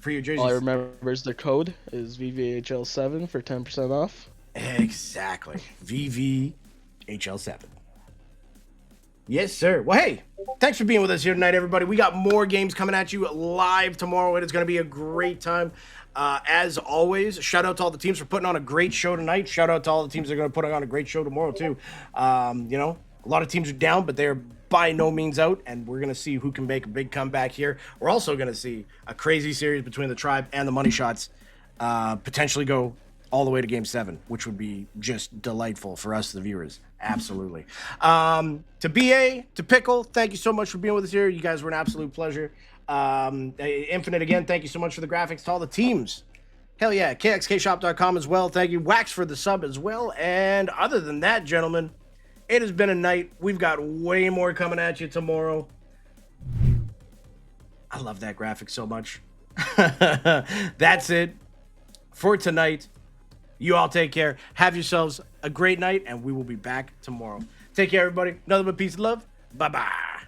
for your jerseys. All I remember is the code is VVHL7 for 10% off. Exactly. VVHL7. Yes, sir. Well, hey, thanks for being with us here tonight, everybody. We got more games coming at you live tomorrow. It is going to be a great time. As always, shout out to all the teams for putting on a great show tonight. Shout out to all the teams that are going to put on a great show tomorrow, too. You know, a lot of teams are down, but they're by no means out, and we're going to see who can make a big comeback here. We're also going to see a crazy series between the Tribe and the Money Shots potentially go all the way to Game 7, which would be just delightful for us, the viewers. Absolutely. To BA, to Pickle, thank you so much for being with us here. You guys were an absolute pleasure. Infinite, again, thank you so much for the graphics. To all the teams, hell yeah, KXKshop.com as well. Thank you, Wax, for the sub as well. And other than that, gentlemen, it has been a night. We've got way more coming at you tomorrow. I love that graphic so much. That's it for tonight. You all take care. Have yourselves a great night, and we will be back tomorrow. Take care, everybody. Nothing but peace and love. Bye-bye.